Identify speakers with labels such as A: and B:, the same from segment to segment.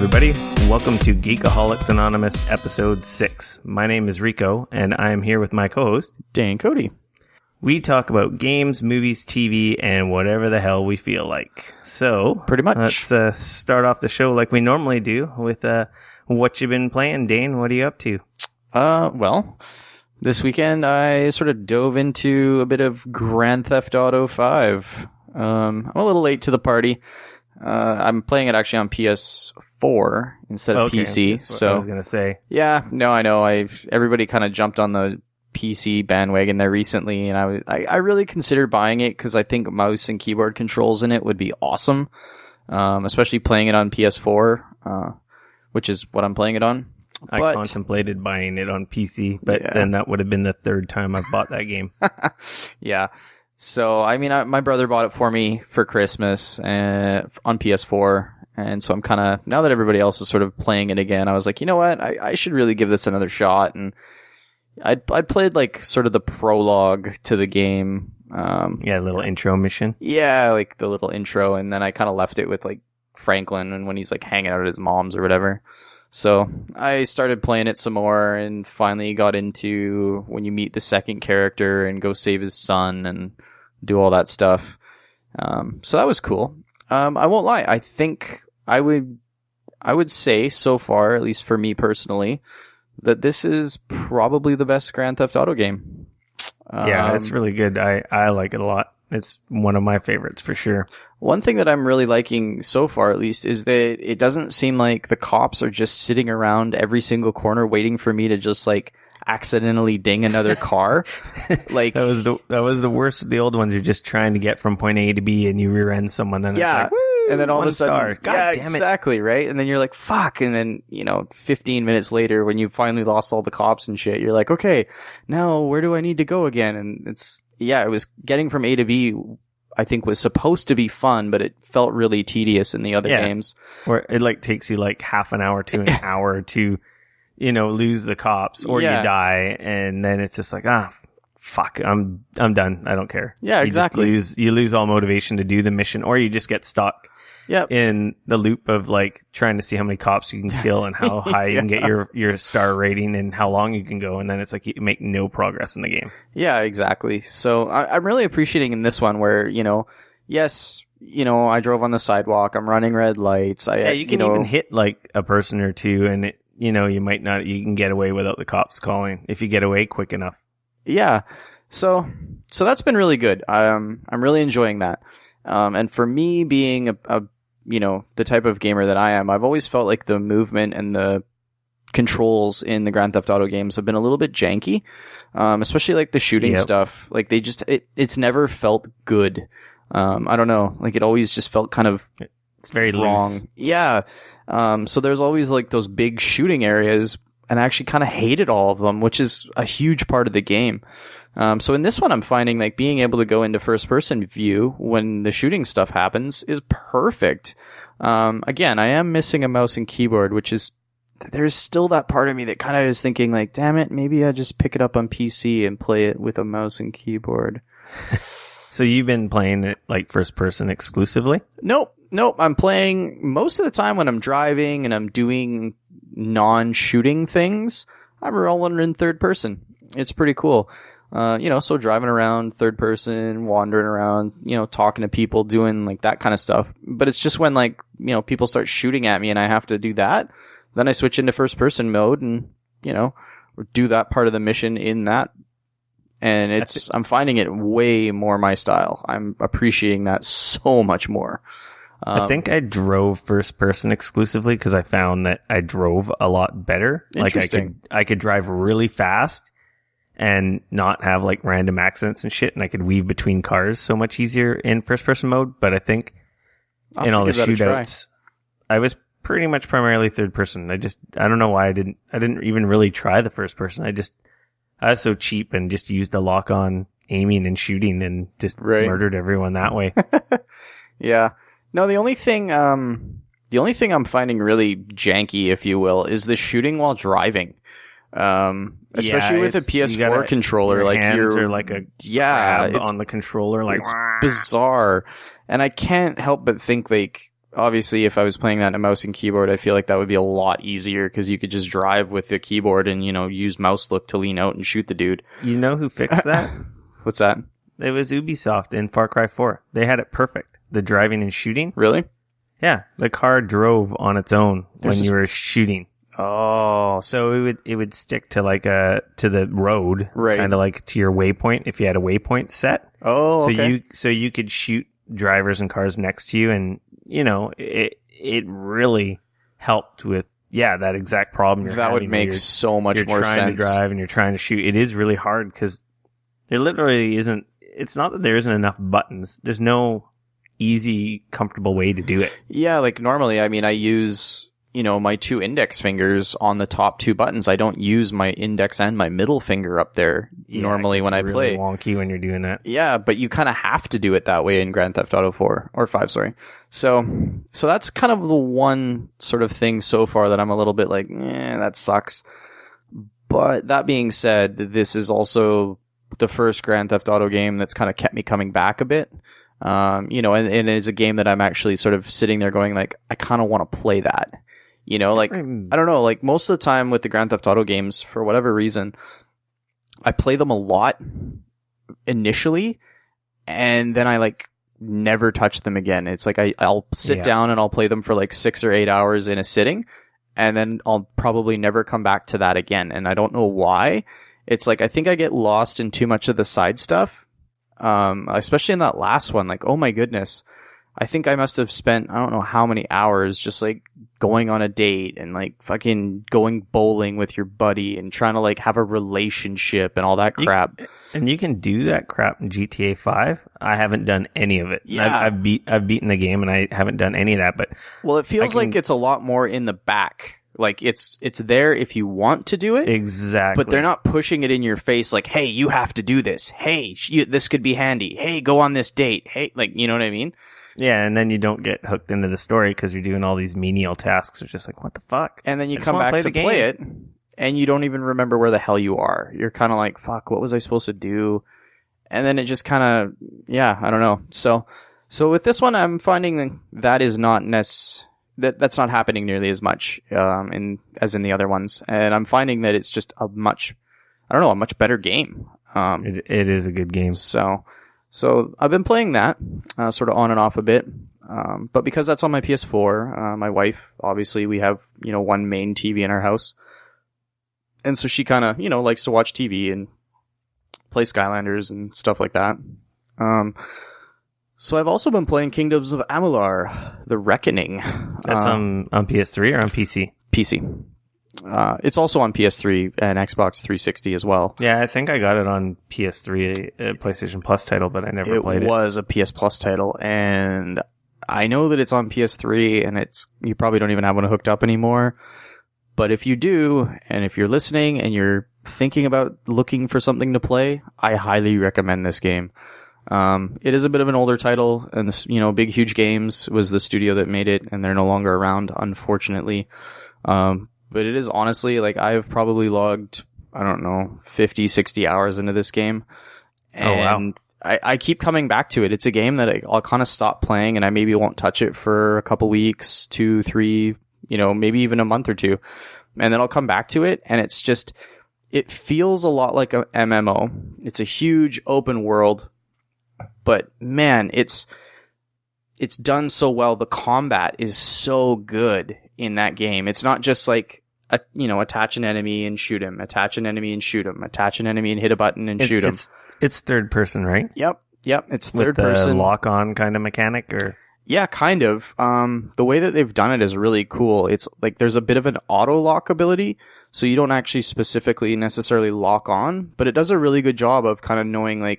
A: everybody. Welcome to Geekoholics Anonymous, Episode 6. My name is Rico, and I am here with my co-host,
B: Dayne Cody.
A: We talk about games, movies, TV, and whatever the hell we feel like. So,
B: pretty much.
A: Let's start off the show like we normally do with what you've been playing. Dayne, what are you up to?
B: Well, this weekend I sort of dove into a bit of Grand Theft Auto 5. I'm a little late to the party. I'm playing it actually on PS4 instead of PC.
A: That's what I was going to say.
B: Yeah, no, I know. Everybody kind of jumped on the PC bandwagon there recently, and I really considered buying it because I think mouse and keyboard controls in it would be awesome, especially playing it on PS4, which is what I'm playing it on.
A: I contemplated buying it on PC, but then that would have been the third time I've bought that game.
B: Yeah. So, I mean, my brother bought it for me for Christmas on PS4, and so I'm kind of, now that everybody else is sort of playing it again, I was like, you know what, I should really give this another shot, and I'd played, like, sort of the prologue to the game.
A: Yeah, a little intro mission.
B: Yeah, like the little intro, and then I kind of left it with, like, Franklin, and when he's, like, hanging out at his mom's or whatever. So I started playing it some more and finally got into when you meet the second character and go save his son and do all that stuff. So that was cool. I won't lie. I think I would say so far, at least for me personally, that this is probably the best Grand Theft Auto game.
A: Yeah, it's really good. I like it a lot. It's one of my favorites for sure.
B: One thing that I'm really liking so far, at least, is that it doesn't seem like the cops are just sitting around every single corner waiting for me to just like accidentally ding another car. Like
A: that was the worst of the old ones. You're just trying to get from point A to B and you rear end someone. Then it's like, woo,
B: and then all of a sudden,
A: God damn it.
B: Exactly, right? And then you're like, fuck. And then, 15 minutes later, when you finally lost all the cops and shit, you're like, okay, now where do I need to go again? And it was getting from A to B, I think was supposed to be fun, but it felt really tedious in the other games.
A: Where it like takes you like half an hour to an hour to, lose the cops or you die. And then it's just like, fuck, I'm done. I don't care.
B: Yeah, exactly.
A: You lose all motivation to do the mission, or you just get stuck in the loop of like trying to see how many cops you can kill and how high you can get your star rating and how long you can go. And then it's like you make no progress in the game.
B: Yeah, exactly. So I'm really appreciating in this one where, yes, I drove on the sidewalk. I'm running red lights.
A: You can even hit like a person or two and it, you might not, you can get away without the cops calling if you get away quick enough.
B: Yeah. So that's been really good. I'm really enjoying that. And for me being the type of gamer that I am, I've always felt like the movement and the controls in the Grand Theft Auto games have been a little bit janky. Especially like the shooting stuff. Like they just, it's never felt good. I don't know. Like it always just felt kind of,
A: it's very
B: wrong.
A: Loose.
B: Yeah. So there's always like those big shooting areas, and I actually kind of hated all of them, which is a huge part of the game. So in this one, I'm finding like being able to go into first person view when the shooting stuff happens is perfect. Again, I am missing a mouse and keyboard, which is, there's still that part of me that kind of is thinking like, damn it, maybe I just pick it up on PC and play it with a mouse and keyboard.
A: So you've been playing it like first person exclusively?
B: Nope. I'm playing most of the time when I'm driving and I'm doing non-shooting things. I'm rolling in third person. It's pretty cool. So driving around third person, wandering around, talking to people, doing like that kind of stuff. But it's just when like, people start shooting at me and I have to do that. Then I switch into first person mode and, do that part of the mission in that. And I'm finding it way more my style. I'm appreciating that so much more.
A: I think I drove first person exclusively because I found that I drove a lot better. Like I could drive really fast and not have like random accidents and shit, and I could weave between cars so much easier in first person mode. But I think in all the shootouts, I was pretty much primarily third person. I don't know why I didn't even really try the first person. I was so cheap and just used the lock on aiming and shooting and just murdered everyone that way.
B: Yeah. No, the only thing I'm finding really janky, if you will, is the shooting while driving. Especially with a PS4 controller,
A: your
B: like
A: hands are like a grab
B: it's
A: on the controller, like
B: it's bizarre. And I can't help but think like, obviously if I was playing that in a mouse and keyboard, I feel like that would be a lot easier because you could just drive with the keyboard and, use mouse look to lean out and shoot the dude.
A: You know who fixed that?
B: What's that?
A: It was Ubisoft in Far Cry 4. They had it perfect. The driving and shooting.
B: Really?
A: Yeah. The car drove on its own when you were shooting.
B: Oh,
A: so it would stick to to the road,
B: right?
A: Kind of like to your waypoint if you had a waypoint set.
B: Oh, okay.
A: So you could shoot drivers and cars next to you, and it really helped with that exact problem.
B: That would make so much more sense.
A: You're trying to drive and you're trying to shoot. It is really hard because there literally isn't. It's not that there isn't enough buttons. There's no easy, comfortable way to do it.
B: Yeah, like normally, I use my 2 index fingers on the top 2 buttons. I don't use my index and my middle finger up there normally when I play.
A: It's really wonky when you're doing that.
B: Yeah, but you kind of have to do it that way in Grand Theft Auto 4 or 5, sorry. So that's kind of the one sort of thing so far that I'm a little bit like, that sucks. But that being said, this is also the first Grand Theft Auto game that's kind of kept me coming back a bit. And it's a game that I'm actually sort of sitting there going like, I kind of want to play that. I don't know, like most of the time with the Grand Theft Auto games, for whatever reason, I play them a lot initially, and then I never touch them again. It's like I'll sit down and I'll play them for 6 or 8 hours in a sitting, and then I'll probably never come back to that again. And I don't know why. It's I think I get lost in too much of the side stuff, especially in that last one. Oh my goodness. I think I must have spent, I don't know how many hours just going on a date and fucking going bowling with your buddy and trying to have a relationship and all that crap.
A: And you can do that crap in GTA 5. I haven't done any of it.
B: Yeah.
A: I've beaten the game and I haven't done any of that, but
B: well, it feels like it's a lot more in the back. It's there if you want to do it.
A: Exactly.
B: But they're not pushing it in your face hey, you have to do this. Hey, this could be handy. Hey, go on this date. Hey, you know what I mean?
A: Yeah, and then you don't get hooked into the story because you're doing all these menial tasks. It's just what the fuck?
B: And then you come back to play it, and you don't even remember where the hell you are. You're kind of like, fuck, what was I supposed to do? And then it just kind of, I don't know. So with this one, I'm finding that is not that's not happening nearly as much as in the other ones. And I'm finding that it's just a much better game.
A: It is a good game.
B: So I've been playing that sort of on and off a bit, but because that's on my PS4, my wife, obviously we have one main TV in our house, and so she kind of likes to watch TV and play Skylanders and stuff like that. So I've also been playing Kingdoms of Amalur: The Reckoning.
A: That's on PS3 or on PC?
B: PC. It's also on PS3 and Xbox 360 as well.
A: Yeah, I think I got it on PS3, a PlayStation Plus title, but I never played it.
B: It was a PS Plus title, and I know that it's on PS3, and you probably don't even have one hooked up anymore. But if you do, and if you're listening and you're thinking about looking for something to play, I highly recommend this game. It is a bit of an older title, and this, Big Huge Games was the studio that made it, and they're no longer around, unfortunately. But it is honestly, I've probably logged, 50, 60 hours into this game. And I keep coming back to it. It's a game that I'll kind of stop playing and I maybe won't touch it for a couple weeks, 2, 3, maybe even a month or 2. And then I'll come back to it, and it's just, it feels a lot like a MMO. It's a huge open world, but man, it's done so well. The combat is so good in that game. It's not just attach an enemy and shoot him, attach an enemy and shoot him, attach an enemy and hit a button and shoot him.
A: It's third person, right?
B: Yep. It's third person.
A: Lock on kind of mechanic, or?
B: Yeah, kind of. The way that they've done it is really cool. It's there's a bit of an auto lock ability, so you don't actually specifically necessarily lock on, but it does a really good job of kind of knowing,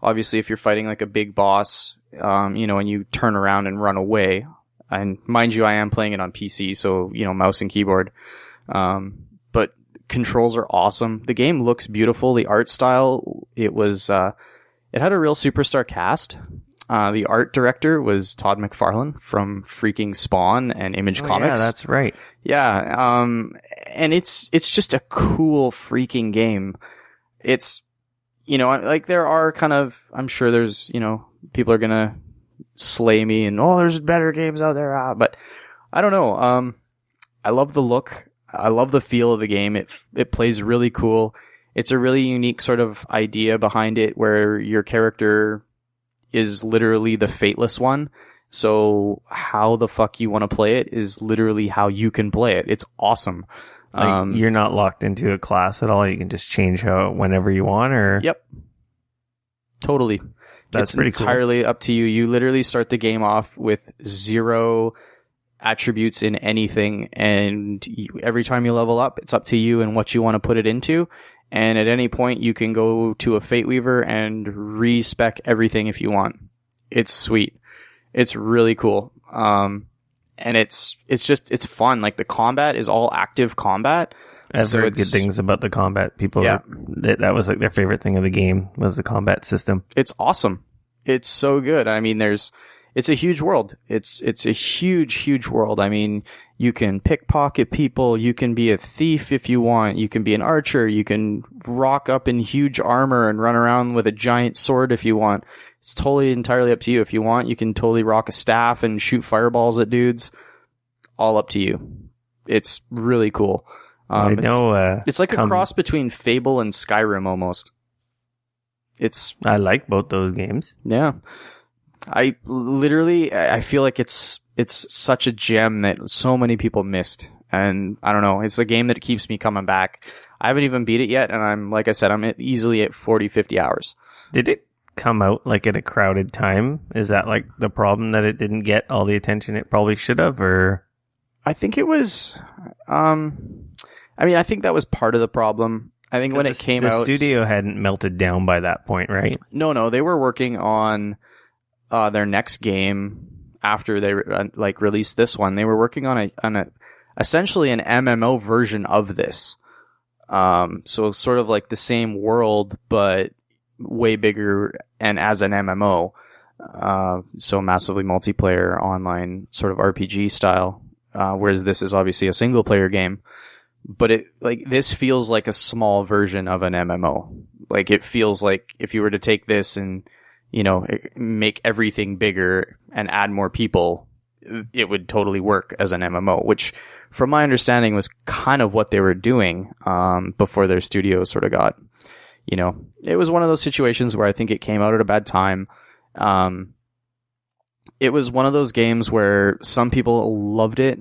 B: obviously if you're fighting a big boss, and you turn around and run away. And mind you, I am playing it on PC, so, mouse and keyboard. But controls are awesome. The game looks beautiful. The art style, it had a real superstar cast. The art director was Todd McFarlane from freaking Spawn and Image Comics.
A: Yeah, that's right.
B: Yeah. And it's just a cool freaking game. It's, there are kind of, I'm sure there's, people are gonna slay me and, oh, there's better games out there. But I don't know. I love the look. I love the feel of the game. It plays really cool. It's a really unique sort of idea behind it where your character is literally the fateless one. So how the fuck you want to play it is literally how you can play it. It's awesome.
A: Like, you're not locked into a class at all. You can just change whenever you want, or?
B: Yep. Totally.
A: That's pretty cool.
B: It's entirely up to you. You literally start the game off with 0 attributes in anything, and every time you level up, it's up to you and what you want to put it into. And at any point, you can go to a Fate Weaver and respec everything if you want. It's sweet. It's really cool. And it's fun. Like, the combat is all active combat.
A: I've heard good things about the combat. People, that was like their favorite thing of the game, was the combat system.
B: It's awesome. It's so good. I mean, it's a huge world. It's a huge world. I mean, you can pickpocket people. You can be a thief if you want. You can be an archer. You can rock up in huge armor and run around with a giant sword if you want. It's totally entirely up to you. If you want, you can totally rock a staff and shoot fireballs at dudes. All up to you. It's really cool.
A: I know.
B: It's like a cross between Fable and Skyrim almost.
A: I like both those games.
B: Yeah. I feel like it's such a gem that so many people missed. And I don't know. It's a game that keeps me coming back. I haven't even beat it yet. And like I said, I'm easily at 40, 50 hours.
A: Did it come out like at a crowded time? Is that like the problem, that it didn't get all the attention it probably should have? Or
B: I think it was, I think that was part of the problem. I think when it came out,
A: the studio hadn't melted down by that point, right?
B: No, they were working on their next game after they released this one. They were working on a essentially an MMO version of this. So sort of like the same world, but way bigger and as an MMO. So massively multiplayer online sort of RPG style. Whereas this is obviously a single player game. But this feels like a small version of an MMO. Like, it feels like if you were to take this and, make everything bigger and add more people, it would totally work as an MMO, which from my understanding was kind of what they were doing, before their studio sort of got, it was one of those situations where I think it came out at a bad time. It was one of those games where some people loved it,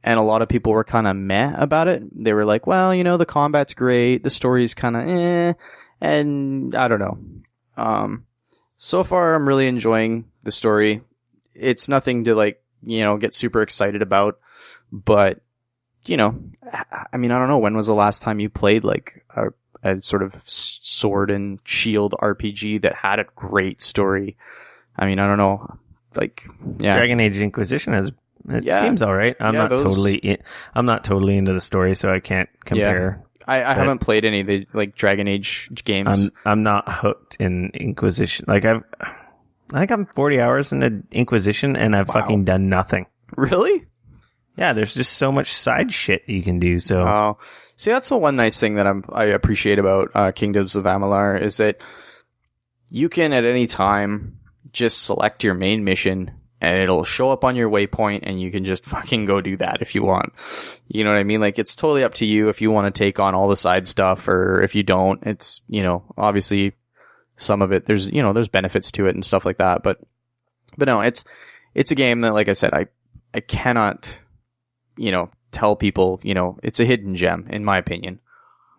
B: and a lot of people were kind of meh about it. They were like, well, the combat's great, the story's kind of and I don't know. So far, I'm really enjoying the story. It's nothing to get super excited about, but, I don't know. When was the last time you played a sort of sword and shield RPG that had a great story? I don't know.
A: Dragon Age Inquisition seems all right. I'm not totally into the story, so I can't compare.
B: I haven't played any of the Dragon Age games.
A: I'm not hooked in Inquisition. I think I'm 40 hours into Inquisition, and I've fucking done nothing.
B: Really?
A: Yeah, there's just so much side shit you can do. So,
B: see, that's the one nice thing that I appreciate about Kingdoms of Amalur is that you can at any time just select your main mission, and it'll show up on your waypoint, and you can just fucking go do that if you want. You know what I mean? It's totally up to you if you want to take on all the side stuff, or if you don't. It's, obviously some of it, there's benefits to it and stuff like that. But no, it's a game that, like I said, I cannot, tell people, it's a hidden gem, in my opinion.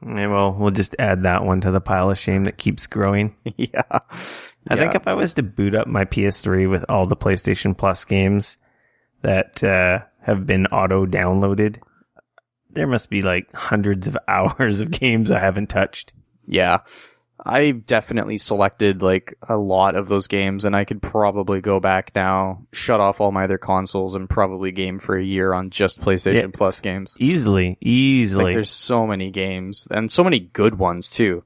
A: Yeah, well, we'll just add that one to the pile of shame that keeps growing.
B: Yeah.
A: I think if I was to boot up my PS3 with all the PlayStation Plus games that have been auto-downloaded, there must be hundreds of hours of games I haven't touched.
B: Yeah. I definitely selected a lot of those games, and I could probably go back now, shut off all my other consoles, and probably game for a year on just PlayStation Plus games.
A: Easily.
B: There's so many games, and so many good ones too.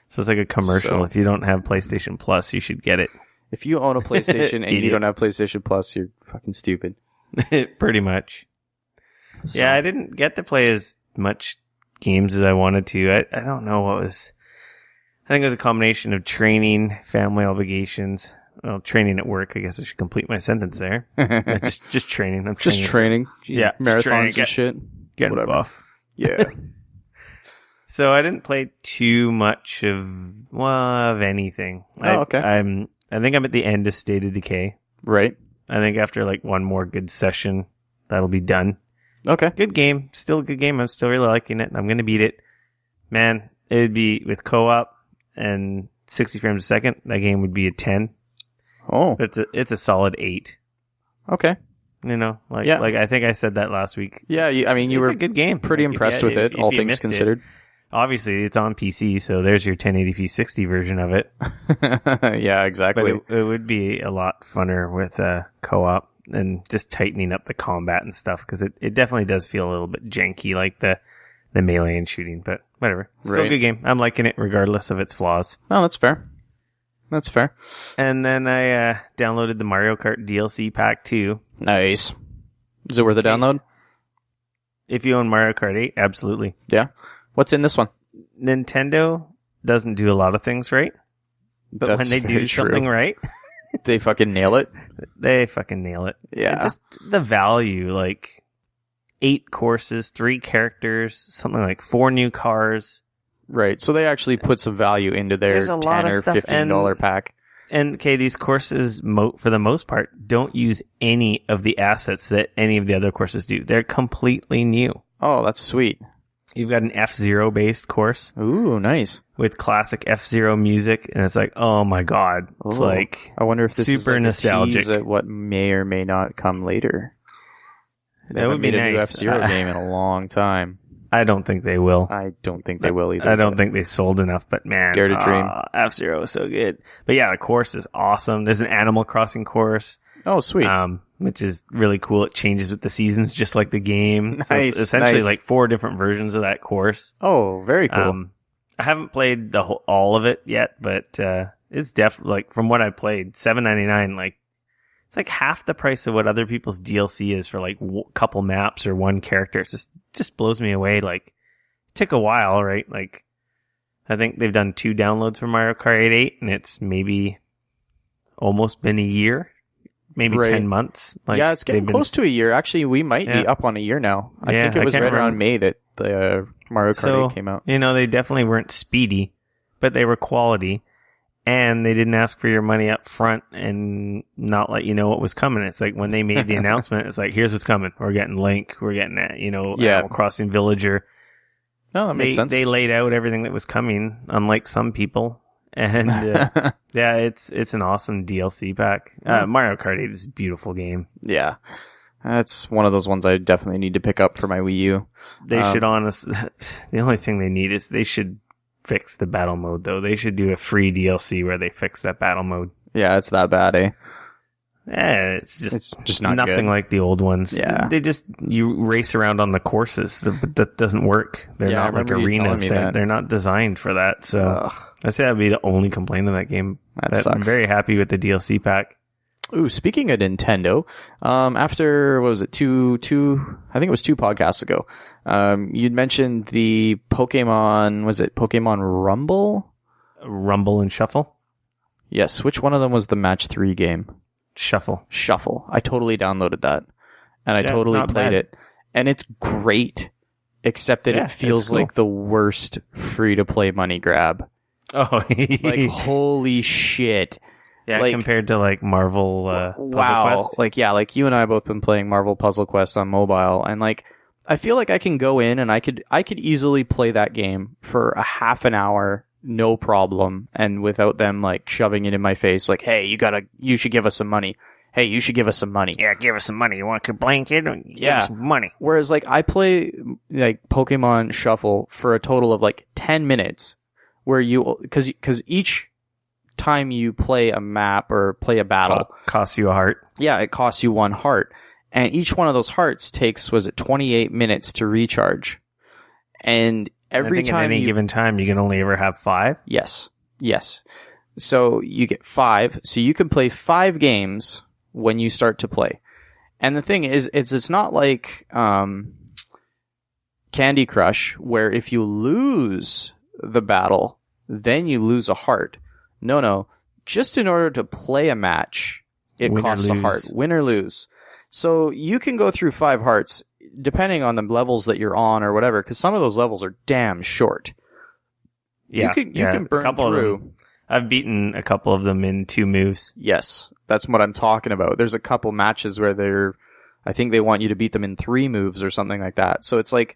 A: So it's like a commercial. So, if you don't have PlayStation Plus, you should get it.
B: If you own a PlayStation and you don't have PlayStation Plus, you're fucking stupid.
A: Pretty much. So. Yeah, I didn't get to play as much games as I wanted to. I don't know what was... I think it was a combination of training, family obligations, training at work. I guess I should complete my sentence there. just training. I'm
B: just training.
A: Yeah,
B: marathons and shit.
A: Getting buff.
B: Yeah.
A: So I didn't play too much of anything.
B: Okay.
A: I think I'm at the end of State of Decay.
B: Right.
A: I think after like one more good session, that'll be done.
B: Okay.
A: Good game. Still a good game. I'm still really liking it. I'm going to beat it. Man, it'd be with co-op and 60 frames a second. That game would be a 10.
B: Oh.
A: It's a solid 8.
B: Okay.
A: You know, like I think I said that last week.
B: Yeah, you were
A: a good game.
B: Pretty impressed with it, all things considered.
A: Obviously, it's on PC, so there's your 1080p 60 version of it.
B: Yeah, exactly.
A: But it would be a lot funner with co-op and just tightening up the combat and stuff, because it definitely does feel a little bit janky, like the melee and shooting, but whatever. Still a good game. I'm liking it regardless of its flaws.
B: Oh, that's fair. That's fair.
A: And then I downloaded the Mario Kart DLC pack too.
B: Nice. Is it worth a download?
A: If you own Mario Kart 8, absolutely.
B: Yeah. What's in this one?
A: Nintendo doesn't do a lot of things right. But
B: That's
A: when they do something right,
B: they fucking nail it.
A: They fucking nail it.
B: Yeah.
A: And just the value, like 8 courses, 3 characters, something like 4 new cars.
B: Right. So they actually put some value into their $10 or $15 pack.
A: And okay, these courses, for the most part, don't use any of the assets that any of the other courses do. They're completely new.
B: Oh, that's sweet.
A: You've got an F-Zero based course.
B: Ooh, nice.
A: With classic F-Zero music, and it's like, oh my god. It's like,
B: I wonder if this
A: super
B: is like
A: nostalgic.
B: A tease at what may or may not come later.
A: That would be
B: nice.
A: a
B: new F-Zero game in a long time.
A: I don't think they will.
B: I don't think they will either.
A: I don't think they sold enough, but man.
B: Dare to dream.
A: F-Zero is so good. But yeah, the course is awesome. There's an Animal Crossing course.
B: Oh, sweet.
A: Which is really cool. It changes with the seasons, just like the game.
B: Nice.
A: So it's essentially like 4 different versions of that course.
B: Oh, very cool.
A: I haven't played all of it yet, but it's definitely, like, from what I played, $7.99, like, it's like half the price of what other people's DLC is for like couple maps or one character. It just blows me away. Like, it took a while, right? Like, I think they've done 2 downloads for Mario Kart 8, and it's maybe almost been a year, maybe 10 months. Like,
B: yeah, it's getting close to a year. Actually, we might be up on a year now. I think it was right around May that the Mario Kart 8 came out.
A: You know, they definitely weren't speedy, but they were quality. And they didn't ask for your money up front and not let you know what was coming. It's like when they made the announcement, it's like, here's what's coming. We're getting Link. We're getting, Animal Crossing Villager.
B: No, that makes sense.
A: They laid out everything that was coming, unlike some people. And yeah, it's an awesome DLC pack. Mario Kart 8 is a beautiful game.
B: Yeah. That's one of those ones I definitely need to pick up for my Wii U.
A: They should the only thing they need is they should fix the battle mode, though. They should do a free DLC where they fix that battle mode.
B: Yeah, it's that bad, eh?
A: Yeah, it's just
B: not
A: nothing
B: good.
A: like the old ones.
B: Yeah.
A: You race around on the courses. That doesn't work. They're not like arenas. They're not designed for that. So I'd say that would be the only complaint of that game.
B: That sucks.
A: I'm very happy with the DLC pack.
B: Ooh, speaking of Nintendo, after, what was it, I think it was 2 podcasts ago, you'd mentioned the Pokemon, was it Pokemon Rumble?
A: Rumble and Shuffle?
B: Yes, which one of them was the Match 3 game?
A: Shuffle.
B: I totally downloaded that, and I totally played it, and it's great, except that it feels like the worst free-to-play money grab.
A: Oh,
B: like, holy shit.
A: Yeah, like, compared to like Marvel Puzzle Quest.
B: Like, yeah, like you and I both been playing Marvel Puzzle Quest on mobile, and like I feel like I can go in and I could easily play that game for a half an hour, no problem, and without them like shoving it in my face like, hey, you should give us some money. Hey, you should give us some money.
A: Yeah, give us some money. You want to complain, kid? Give us some money.
B: Whereas like I play like Pokemon Shuffle for a total of like 10 minutes where because each time you play a map or play a battle
A: costs you a heart.
B: Yeah, it costs you 1 heart. And each one of those hearts takes, 28 minutes to recharge. And every time
A: at any given time, you can only ever have 5?
B: Yes. So you get 5. So you can play 5 games when you start to play. And the thing is, it's not like Candy Crush, where if you lose the battle, then you lose a heart. No. just in order to play a match, it costs a heart. Win or lose. So you can go through 5 hearts, depending on the levels that you're on or whatever, because some of those levels are damn short.
A: Yeah,
B: you can burn through.
A: I've beaten a couple of them in 2 moves.
B: Yes, that's what I'm talking about. There's a couple matches where I think they want you to beat them in 3 moves or something like that. So it's like,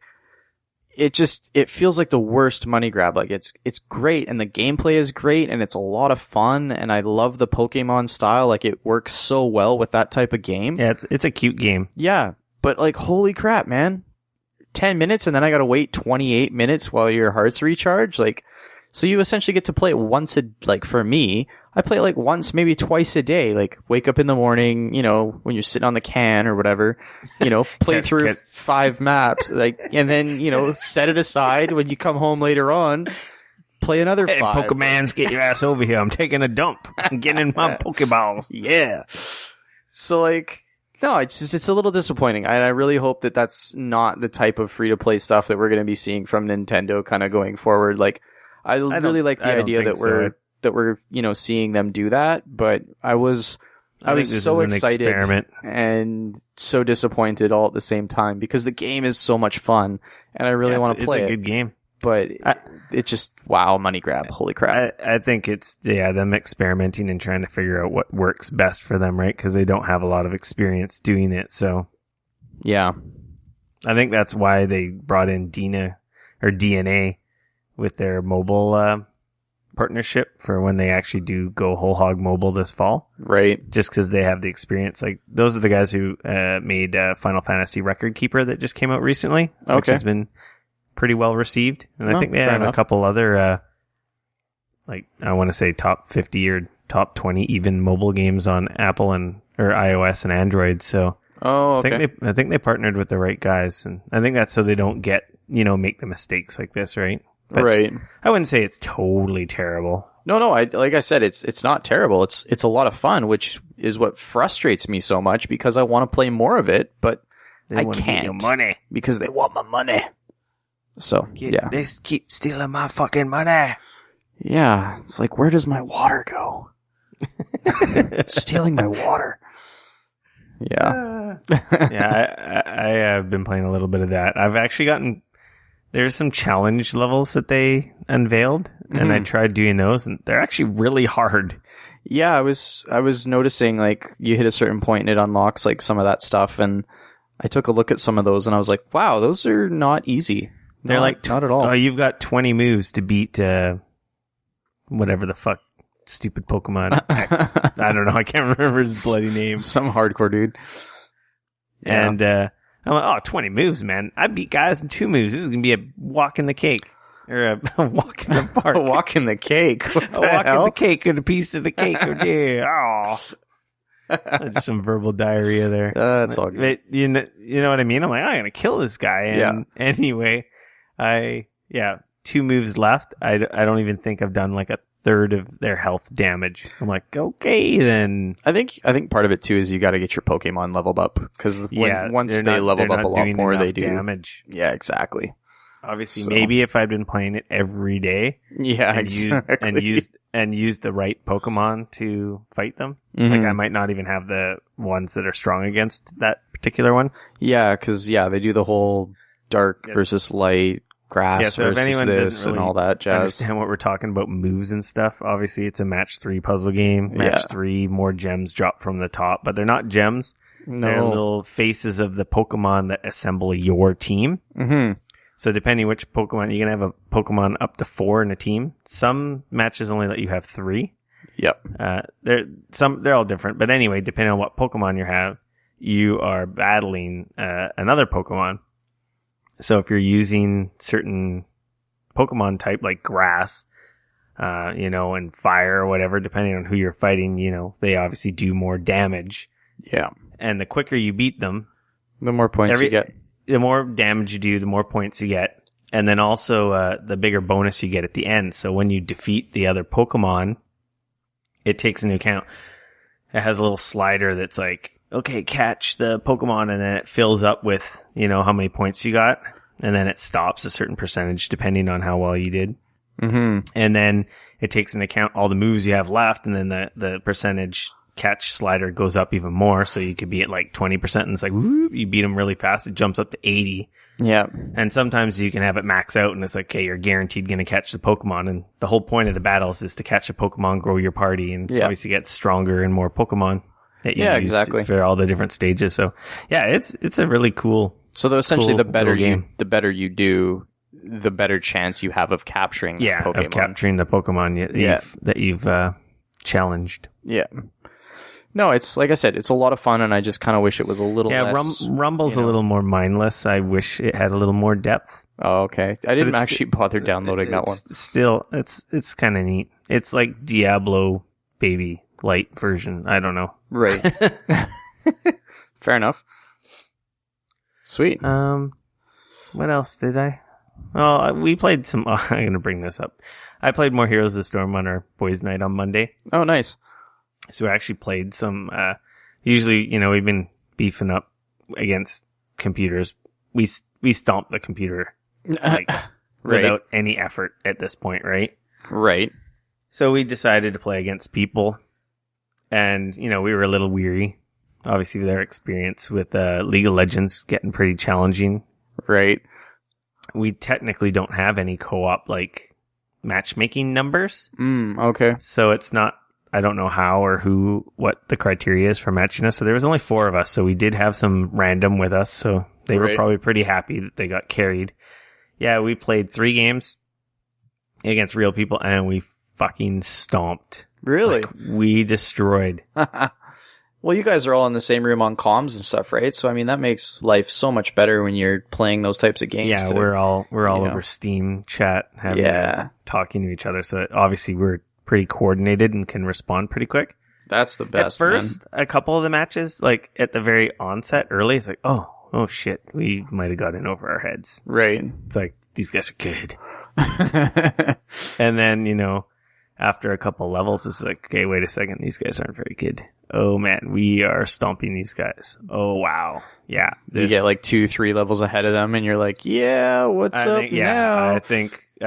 B: it feels like the worst money grab. Like it's great and the gameplay is great and it's a lot of fun and I love the Pokemon style. Like it works so well with that type of game.
A: Yeah, it's a cute game.
B: Yeah, but like holy crap, man. 10 minutes and then I gotta wait 28 minutes while your hearts recharge. Like, so you essentially get to play it once like for me, I play it like once, maybe twice a day. Like wake up in the morning, you know, when you're sitting on the can or whatever, you know, play through 5 maps, like, and then, you know, set it aside when you come home later on, play another 5.
A: Pokemans, get your ass over here. I'm taking a dump. I'm getting in my Pokeballs.
B: Yeah. So like, no, it's a little disappointing. And I really hope that that's not the type of free to play stuff that we're going to be seeing from Nintendo kind of going forward. Like, I really like the idea that we're, you know, seeing them do that, but I was so excited and so disappointed all at the same time because the game is so much fun and I really want to play it.
A: It's a good game.
B: But it just, wow, money grab. Holy crap.
A: I think it's, them experimenting and trying to figure out what works best for them, right? Because they don't have a lot of experience doing it, so.
B: Yeah.
A: I think that's why they brought in DNA with their mobile partnership for when they actually do go whole hog mobile this fall.
B: Right.
A: Just because they have the experience. Like, those are the guys who made Final Fantasy Record Keeper that just came out recently.
B: Okay.
A: Which has been pretty well received. And I think they have a couple other, like, I want to say top 50 or top 20 even mobile games on Apple or iOS and Android. So
B: okay.
A: I think they partnered with the right guys. And I think that's so they don't make the mistakes like this, right? But
B: right.
A: I wouldn't say it's totally terrible.
B: No. Like I said, it's not terrible. It's a lot of fun, which is what frustrates me so much because I want to play more of it, but I can't.
A: Your money
B: because they want my money. So
A: they keep stealing my fucking money.
B: Yeah, it's like, where does my water go? Stealing my water. Yeah.
A: I have been playing a little bit of that. I've actually there's some challenge levels that they unveiled, and I tried doing those, and they're actually really hard.
B: Yeah, I was noticing, like, you hit a certain point and it unlocks, like, some of that stuff, and I took a look at some of those, and I was like, wow, those are not easy.
A: They're
B: not at all.
A: Oh, you've got 20 moves to beat whatever the fuck stupid Pokemon X. I don't know, I can't remember his bloody name.
B: Some hardcore dude.
A: Yeah. And I'm like, 20 moves, man. I beat guys in 2 moves. This is going to be a walk in the cake. Or a walk in the park.
B: A walk in the cake?
A: A walk in the cake and a piece of the cake. Oh, dear. Oh. Just some verbal diarrhea there.
B: That's all good.
A: But, you know what I mean? I'm like, I'm going to kill this guy. And anyway, 2 moves left. I don't even think I've done like a third of their health damage. I'm like, okay, then.
B: I think part of it too is you got to get your Pokemon leveled up because once they leveled up a lot more, they do
A: damage.
B: Yeah, exactly.
A: Obviously, maybe if I'd been playing it every day,
B: exactly.
A: used the right Pokemon to fight them, like I might not even have the ones that are strong against that particular one.
B: Yeah, because they do the whole dark versus light. Grass
A: so if anyone
B: this
A: really
B: and all that jazz.
A: Understand what we're talking about, moves and stuff. Obviously, it's a match 3 puzzle game. Match 3, more gems drop from the top, but they're not gems.
B: No.
A: They're little faces of the Pokemon that assemble your team.
B: Mm-hmm.
A: So depending which Pokemon, you can have a Pokemon up to 4 in a team. Some matches only let you have 3.
B: Yep.
A: They're all different, but anyway, depending on what Pokemon you are battling another Pokemon. So if you're using certain Pokemon type like grass, and fire or whatever, depending on who you're fighting, they obviously do more damage.
B: Yeah.
A: And the quicker you beat them,
B: the more points you get.
A: The more damage you do, the more points you get. And then also, the bigger bonus you get at the end. So when you defeat the other Pokemon, it takes into account, it has a little slider that's like, okay, catch the Pokemon, and then it fills up with, how many points you got, and then it stops a certain percentage depending on how well you did.
B: Mm-hmm.
A: And then it takes into account all the moves you have left, and then the percentage catch slider goes up even more. So you could be at like 20%, and it's like, whoop, you beat them really fast. It jumps up to 80.
B: Yeah.
A: And sometimes you can have it max out, and it's like, okay, you're guaranteed going to catch the Pokemon. And the whole point of the battles is to catch a Pokemon, grow your party, and obviously get stronger and more Pokemon that you use
B: exactly.
A: for all the different stages. So yeah, it's a really cool.
B: So essentially,
A: cool
B: the better
A: game.
B: the better you do, the better chance you have of capturing the Pokemon.
A: Of capturing the Pokemon that you've challenged.
B: Yeah. No, it's like I said, it's a lot of fun, and I just kind of wish it was a little less.
A: Rumble's a little more mindless. I wish it had a little more depth.
B: Oh, okay. I didn't actually bother downloading that one.
A: Still, it's kind of neat. It's like Diablo Baby Light version. I don't know.
B: Right. Fair enough. Sweet.
A: What else did I? Well, we played some. I'm going to bring this up. I played more Heroes of the Storm on our boys' night on Monday.
B: Oh, nice.
A: So we actually played some, usually, we've been beefing up against computers. We stomp the computer, like, without any effort at this point, right?
B: Right.
A: So we decided to play against people, and, we were a little weary. Obviously, with our experience with, League of Legends getting pretty challenging.
B: Right.
A: We technically don't have any co-op, like, matchmaking numbers.
B: Okay.
A: So it's not, I don't know how or what the criteria is for matching us. So there was only 4 of us. So we did have some random with us. So they were probably pretty happy that they got carried. Yeah, we played 3 games against real people, and we fucking stomped.
B: Really?
A: Like, we destroyed.
B: Well, you guys are all in the same room on comms and stuff, right? So, I mean, that makes life so much better when you're playing those types of games.
A: Yeah, we're all over Steam chat, talking to each other. So obviously we're pretty coordinated and can respond pretty quick.
B: That's the best.
A: At first, a couple of the matches, like at the very onset early, it's like, oh shit, we might have got in over our heads.
B: Right.
A: It's like, these guys are good. And then, after a couple levels, it's like, okay, wait a second, these guys aren't very good. Oh man, we are stomping these guys. Oh wow. Yeah.
B: You get like 2-3 levels ahead of them, and you're like, yeah, what's up now?
A: I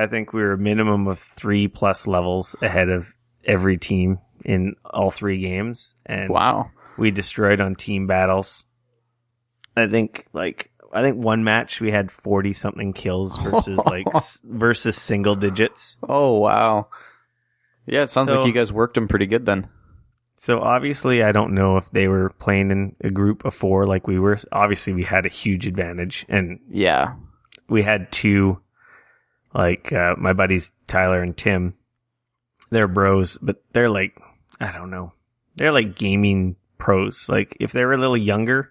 A: think we were a minimum of 3+ levels ahead of every team in all 3 games. And
B: wow.
A: We destroyed on team battles. I think one match we had 40 something kills versus single digits.
B: Oh wow. Yeah, it sounds like you guys worked them pretty good then.
A: So obviously I don't know if they were playing in a group of 4 like we were. Obviously we had a huge advantage, and
B: yeah,
A: we had 2, like, my buddies Tyler and Tim. They're bros, but they're like, I don't know. They're like gaming pros. Like, if they were a little younger,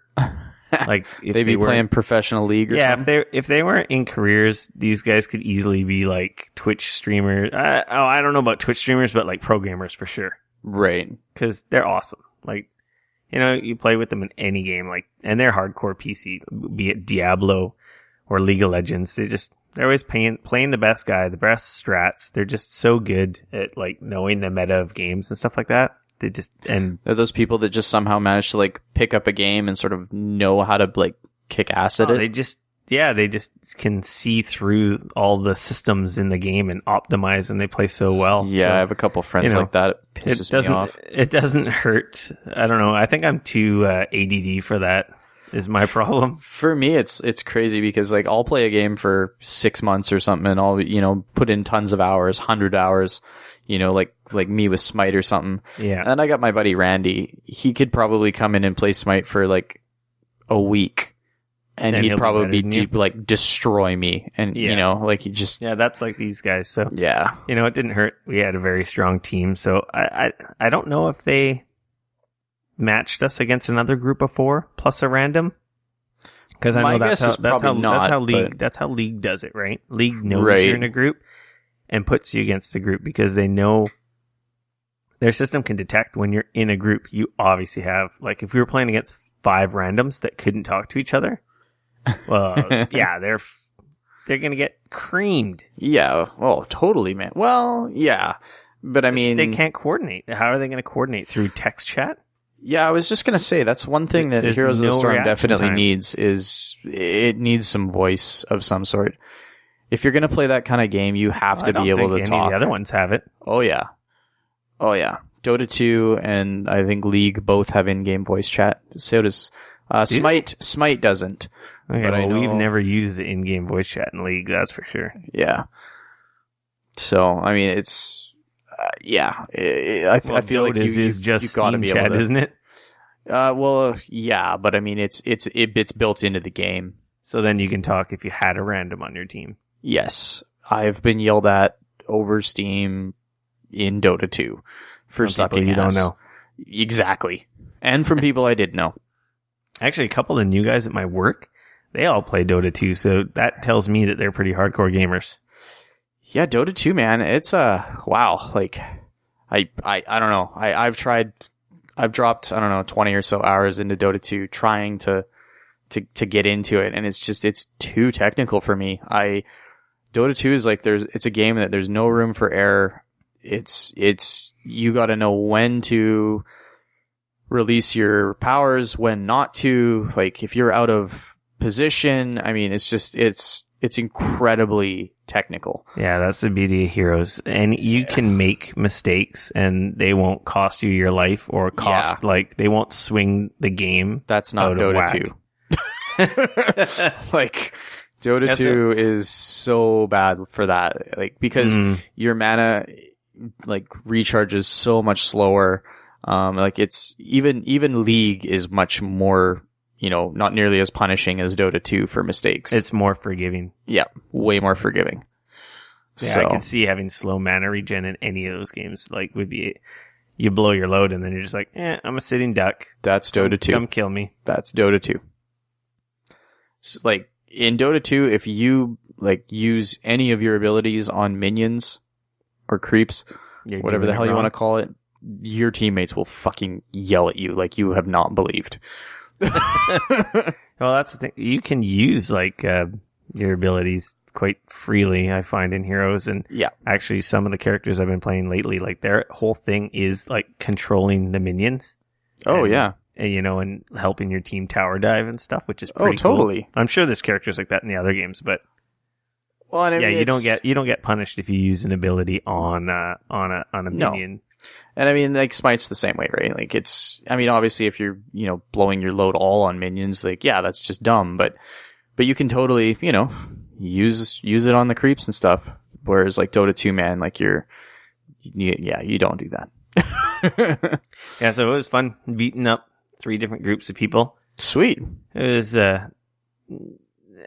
A: like, if
B: they'd be playing professional league or something.
A: if they weren't in careers, these guys could easily be like Twitch streamers. I don't know about Twitch streamers, but like programmers for sure.
B: Right.
A: Because they're awesome. Like, you play with them in any game, like, and they're hardcore PC, be it Diablo or League of Legends. They're always playing the best guy, the best strats. They're just so good at like knowing the meta of games and stuff like that. They're
B: those people that just somehow manage to like pick up a game and sort of know how to like kick ass at it.
A: They just can see through all the systems in the game and optimize, and they play so well.
B: Yeah,
A: so,
B: I have a couple friends like that. It pisses me off.
A: It doesn't hurt. I don't know. I think I'm too ADD for that. Is my problem.
B: For me, it's crazy because like I'll play a game for 6 months or something, and I'll put in tons of hours, 100 hours. Like me with Smite or something.
A: Yeah.
B: And I got my buddy Randy. He could probably come in and play Smite for like a week. And he'd probably like destroy me. And, he just...
A: Yeah, that's like these guys. So,
B: yeah.
A: It didn't hurt. We had a very strong team. So I don't know if they matched us against another group of 4 plus a random. Because I know that's how League does it, right? League knows you're in a group and puts you against a group because they know their system can detect when you're in a group. You obviously have, like, if we were playing against 5 randoms that couldn't talk to each other, well, yeah, they're going to get creamed.
B: Yeah. Oh, totally, man. Well, yeah. But I mean,
A: they can't coordinate. How are they going to coordinate? Through text chat?
B: Yeah, I was just going to say that's one thing that Heroes of the Storm definitely needs is it needs some voice of some sort. if you're going to play that kind of game, you have to be able to talk.
A: Any of the other ones have it.
B: Oh yeah. Dota 2 and I think League both have in-game voice chat. So does Smite doesn't.
A: Okay, but we've never used the in-game voice chat in League, that's for sure.
B: Yeah. So, I mean, it's I feel like
A: is just Steam chat, isn't it?
B: Yeah, but I mean, it's built into the game.
A: So then you can talk if you had a random on your team.
B: Yes, I've been yelled at over Steam in Dota 2 for sucking
A: you don't know.
B: Exactly, and from people I did know.
A: Actually, a couple of new guys at my work, they all play Dota 2, so that tells me that they're pretty hardcore gamers.
B: Yeah, Dota 2, man, it's wow. Like, I don't know. I've dropped, I don't know, 20 or so hours into Dota 2 trying to get into it, and it's too technical for me. Dota 2 is like it's a game that there's no room for error. It's you got to know when to release your powers, when not to. Like if you're out of position, I mean, it's incredibly technical.
A: Yeah, that's the beauty of Heroes, and you can make mistakes, and they won't cost you your life or like they won't swing the game.
B: That's not Dota 2. Like Dota 2 is so bad for that, like because your mana like recharges so much slower. Like it's even League is much more, not nearly as punishing as Dota 2 for mistakes.
A: It's more forgiving.
B: Yeah, way more forgiving.
A: Yeah, so I can see having slow mana regen in any of those games. Like would be, you blow your load and then you're just like, I'm a sitting duck.
B: That's Dota 2.
A: Come kill me.
B: That's Dota 2. So, like in Dota 2, if you like use any of your abilities on minions or creeps, whatever the hell you want to call it, your teammates will fucking yell at you like you have not believed.
A: Well, that's the thing. You can use like your abilities quite freely, I find, in Heroes, and actually some of the characters I've been playing lately, like their whole thing is like controlling the minions. And helping your team tower dive and stuff, which is pretty
B: totally
A: cool. I'm sure there's characters like that in the other games, but you don't get punished if you use an ability on a minion.
B: And I mean, like Smite's the same way, right? Like obviously if you're, blowing your load all on minions, like, that's just dumb, but you can totally, use it on the creeps and stuff. Whereas like Dota 2, man, like you don't do that.
A: Yeah. So it was fun beating up 3 different groups of people.
B: Sweet.
A: It was, I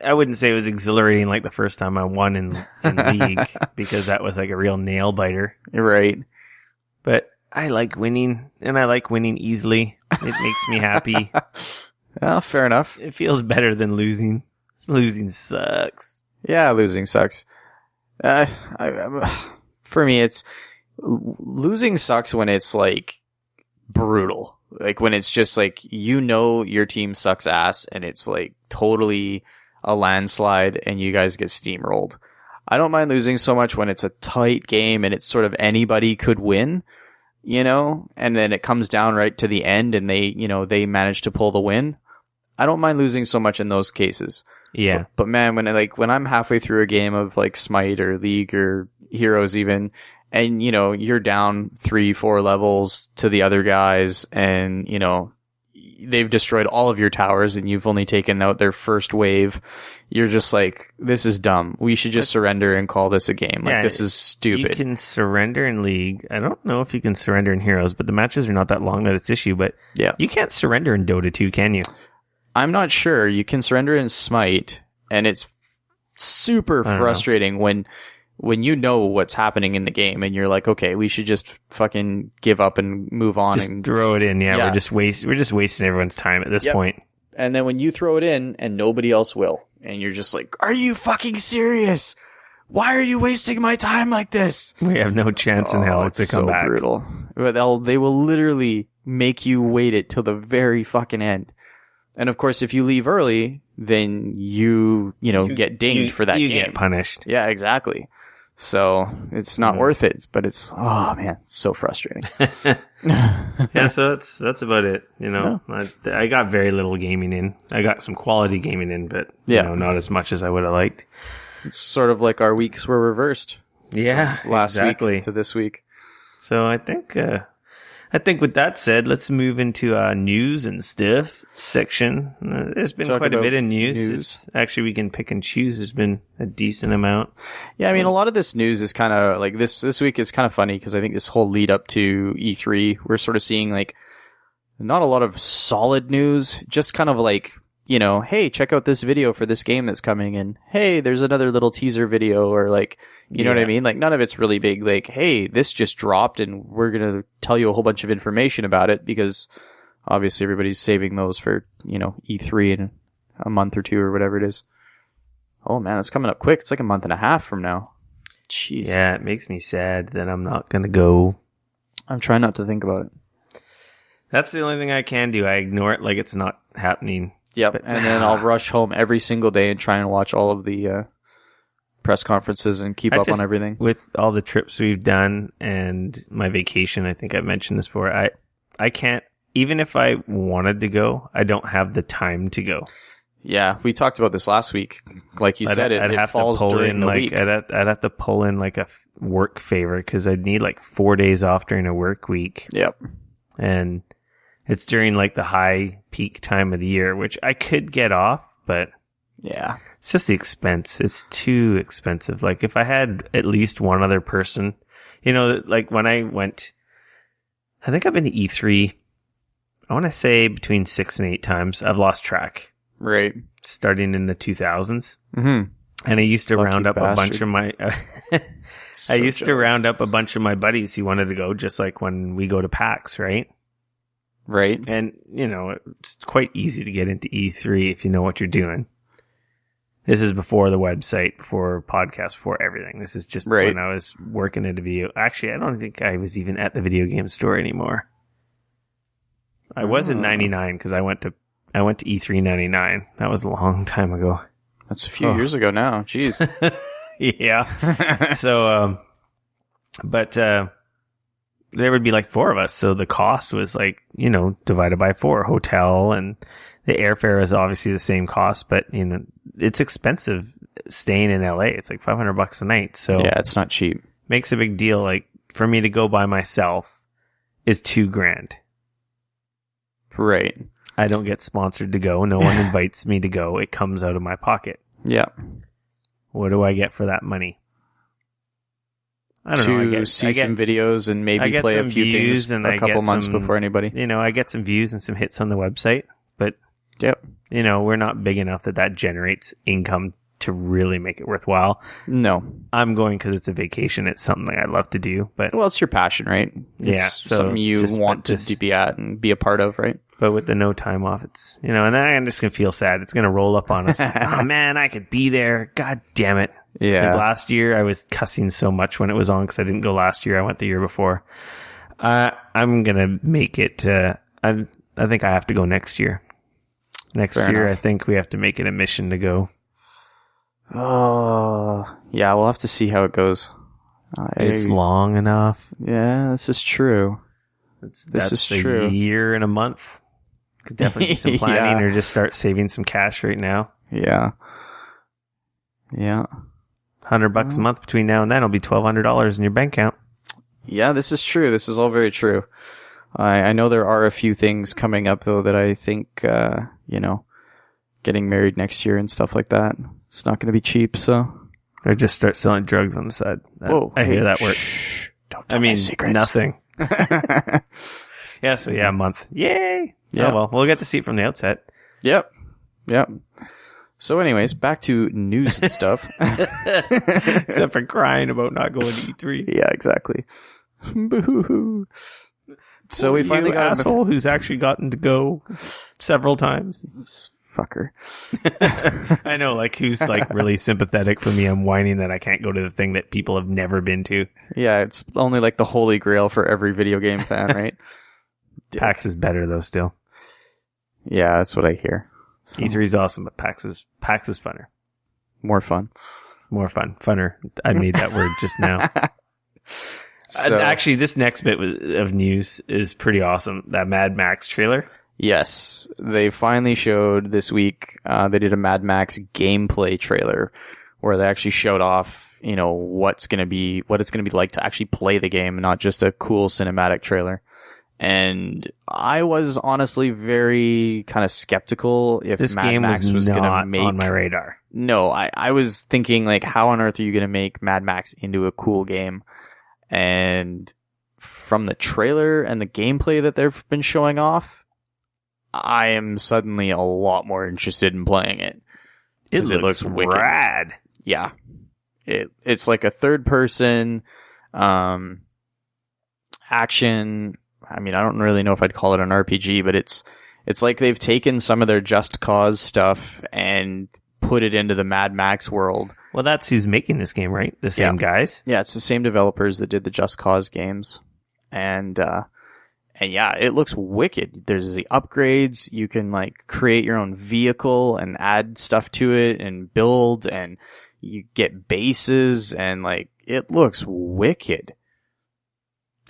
A: wouldn't say it was exhilarating like the first time I won in League, because that was like a real nail biter.
B: Right.
A: But I like winning, and I like winning easily. It makes me happy.
B: Well, fair enough.
A: It feels better than losing. Losing sucks.
B: Yeah, losing sucks. For me, losing sucks when it's like brutal. Like when it's just like, your team sucks ass and it's like totally a landslide and you guys get steamrolled. I don't mind losing so much when it's a tight game and it's sort of anybody could win, and then it comes down right to the end and they manage to pull the win. I don't mind losing so much in those cases.
A: Yeah.
B: But man, when I'm halfway through a game of like Smite or League or Heroes even, and you're down 3-4 levels to the other guys and they've destroyed all of your towers and you've only taken out their first wave, you're just like, this is dumb. We should just surrender and call this a game. Like, this is stupid.
A: You can surrender in League. I don't know if you can surrender in Heroes, but the matches are not that long that it's issue. But you can't surrender in Dota 2, can you?
B: I'm not sure. You can surrender in Smite, and it's super frustrating when you know what's happening in the game and you're like, okay, we should just fucking give up and move on and
A: throw it in. Yeah. We're just wasting everyone's time at this point.
B: And then when you throw it in and nobody else will, and you're just like, are you fucking serious? Why are you wasting my time like this?
A: We have no chance in hell to come back.
B: Brutal. But they will literally make you wait it till the very fucking end. And of course, if you leave early, then you get dinged for that game. You
A: get punished.
B: Yeah, exactly. So it's not worth it, but it's, oh man, it's so frustrating.
A: Yeah, so that's about it. I got very little gaming in. I got some quality gaming in, but not as much as I would have liked.
B: It's sort of like our weeks were reversed.
A: Yeah,
B: last
A: exactly.
B: week to this week.
A: So I think with that said, let's move into news and stuff section. There's been quite a bit of news. Actually, we can pick and choose. There's been a decent amount.
B: Yeah, I mean, a lot of this news is kind of like this week is kind of funny because I think this whole lead up to E3, we're sort of seeing like not a lot of solid news, just kind of like, you know, hey, check out this video for this game that's coming, and hey, there's another little teaser video, or like, you know what I mean? Like, none of it's really big, like, hey, this just dropped and we're going to tell you a whole bunch of information about it, because obviously everybody's saving those for, you know, E3 in a month or two or whatever it is. Oh man, it's coming up quick. It's like a month and a half from now. Jeez.
A: Yeah, it makes me sad that I'm not going to go.
B: I'm trying not to think about it.
A: That's the only thing I can do. I ignore it like it's not happening.
B: Yep, and then I'll rush home every single day and try and watch all of the press conferences and keep up on everything.
A: With all the trips we've done and my vacation, I think I've mentioned this before, I can't, even if I wanted to go, I don't have the time to go.
B: Yeah, we talked about this last week. Like you said, it falls during the week.
A: I'd have to pull in like a work favor, because I'd need like 4 days off during a work week.
B: Yep.
A: And it's during like the high peak time of the year, which I could get off, but
B: yeah,
A: it's just the expense. It's too expensive. Like if I had at least one other person, you know, like when I went, I think I've been to E3, I want to say between 6 and 8 times. I've lost track.
B: Right.
A: Starting in the 2000s.
B: Mm-hmm.
A: And I used to round up
B: bastard.
A: a bunch of my,
B: So
A: I used to
B: jealous.
A: round up a bunch of my buddies who wanted to go, just like when we go to PAX, right?
B: Right.
A: And, you know, it's quite easy to get into E3 if you know what you're doing. This is before the website, before podcast, before everything. This is just when I was working at a video. Actually, I don't think I was even at the video game store anymore. I was in 99 because I went to E3 99. That was a long time ago.
B: That's a few years ago now. Jeez.
A: Yeah. So, but there would be like 4 of us. So the cost was like, you know, divided by 4. Hotel and the airfare is obviously the same cost, but you know, it's expensive staying in LA. It's like $500 a night. So
B: yeah, it's not cheap.
A: Makes a big deal. Like for me to go by myself is $2,000.
B: Right.
A: I don't get sponsored to go. No one invites me to go. It comes out of my pocket.
B: Yeah.
A: What do I get for that money? I don't know. I
B: see some videos and maybe play a few things a couple months before anybody.
A: You know, I get some views and some hits on the website, but
B: yep.
A: You know, we're not big enough that generates income to really make it worthwhile.
B: No.
A: I'm going because it's a vacation. It's something I love to do. But
B: well, it's your passion, right? It's something you want to be at and be a part of, right?
A: But with the no time off, it's, you know, and then I'm just going to feel sad. It's going to roll up on us. Oh man, I could be there. God damn it.
B: Yeah.
A: Like last year, I was cussing so much when it was on because I didn't go last year. I went the year before. I'm going to make it, I think I have to go next year. Next year, I think we have to make it a mission to go.
B: Oh, yeah, we'll have to see how it goes.
A: It's long enough.
B: Yeah, this is true.
A: This is true. A year and a month. Could definitely do some planning or just start saving some cash right now.
B: Yeah. Yeah.
A: $100 a month between now and then will be $1,200 in your bank account.
B: Yeah, this is true. This is all very true. I know there are a few things coming up though that I think, you know, getting married next year and stuff like that. It's not going to be cheap, so.
A: Or just start selling drugs on the side.
B: Whoa.
A: I hear that works.
B: Don't tell my secrets.
A: Nothing. Yeah, so a month. Yay! Yeah. Oh, well, we'll get to see it from the outset.
B: Yep. So anyways, back to news and stuff.
A: Except for crying about not going to E3.
B: Yeah, exactly. Boo-hoo-hoo. So we finally got
A: an asshole who's actually gotten to go several times.
B: This fucker.
A: I know, like, who's like really sympathetic for me. I'm whining that I can't go to the thing that people have never been to.
B: Yeah, it's only like the holy grail for every video game fan, right?
A: PAX is better though still.
B: Yeah, that's what I hear. So.
A: E3 is awesome, but PAX is funner.
B: More fun.
A: Funner. I made that word just now. So, actually, this next bit of news is pretty awesome. That Mad Max trailer.
B: Yes, they finally showed this week. They did a Mad Max gameplay trailer, where they actually showed off, what it's going to be like to actually play the game, not just a cool cinematic trailer. And I was honestly very kind of skeptical if
A: this
B: Mad
A: game
B: Max was going to make
A: on my radar.
B: No, I was thinking like, how on earth are you going to make Mad Max into a cool game? And from the trailer and the gameplay that they've been showing off, I am suddenly a lot more interested in playing it.
A: It looks
B: wicked.
A: rad.
B: Yeah. It's like a third person action. I mean, I don't really know if I'd call it an RPG, but it's like they've taken some of their Just Cause stuff and put it into the Mad Max world.
A: Well, that's who's making this game, right? The same guys?
B: Yeah, it's the same developers that did the Just Cause games. And yeah, it looks wicked. There's the upgrades. You can like create your own vehicle and add stuff to it and build, and you get bases, and like, it looks wicked.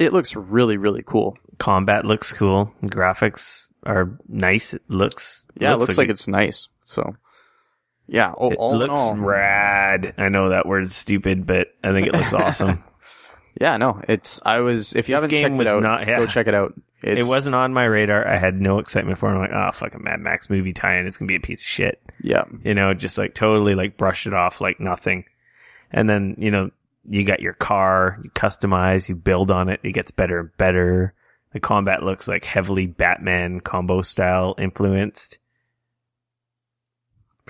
B: It looks really, really cool.
A: Combat looks cool. Graphics are nice. It looks
B: like it's nice. So yeah, all
A: it looks rad. I know that word's stupid, but I think it looks awesome.
B: Yeah, no, if you haven't checked it out, go check it out.
A: It wasn't on my radar. I had no excitement for it. I'm like, oh, fucking Mad Max movie tie-in. It's going to be a piece of shit.
B: Yeah.
A: Just like totally like brushed it off like nothing. And then, you got your car, you customize, you build on it. It gets better and better. The combat looks like heavily Batman combo style influenced.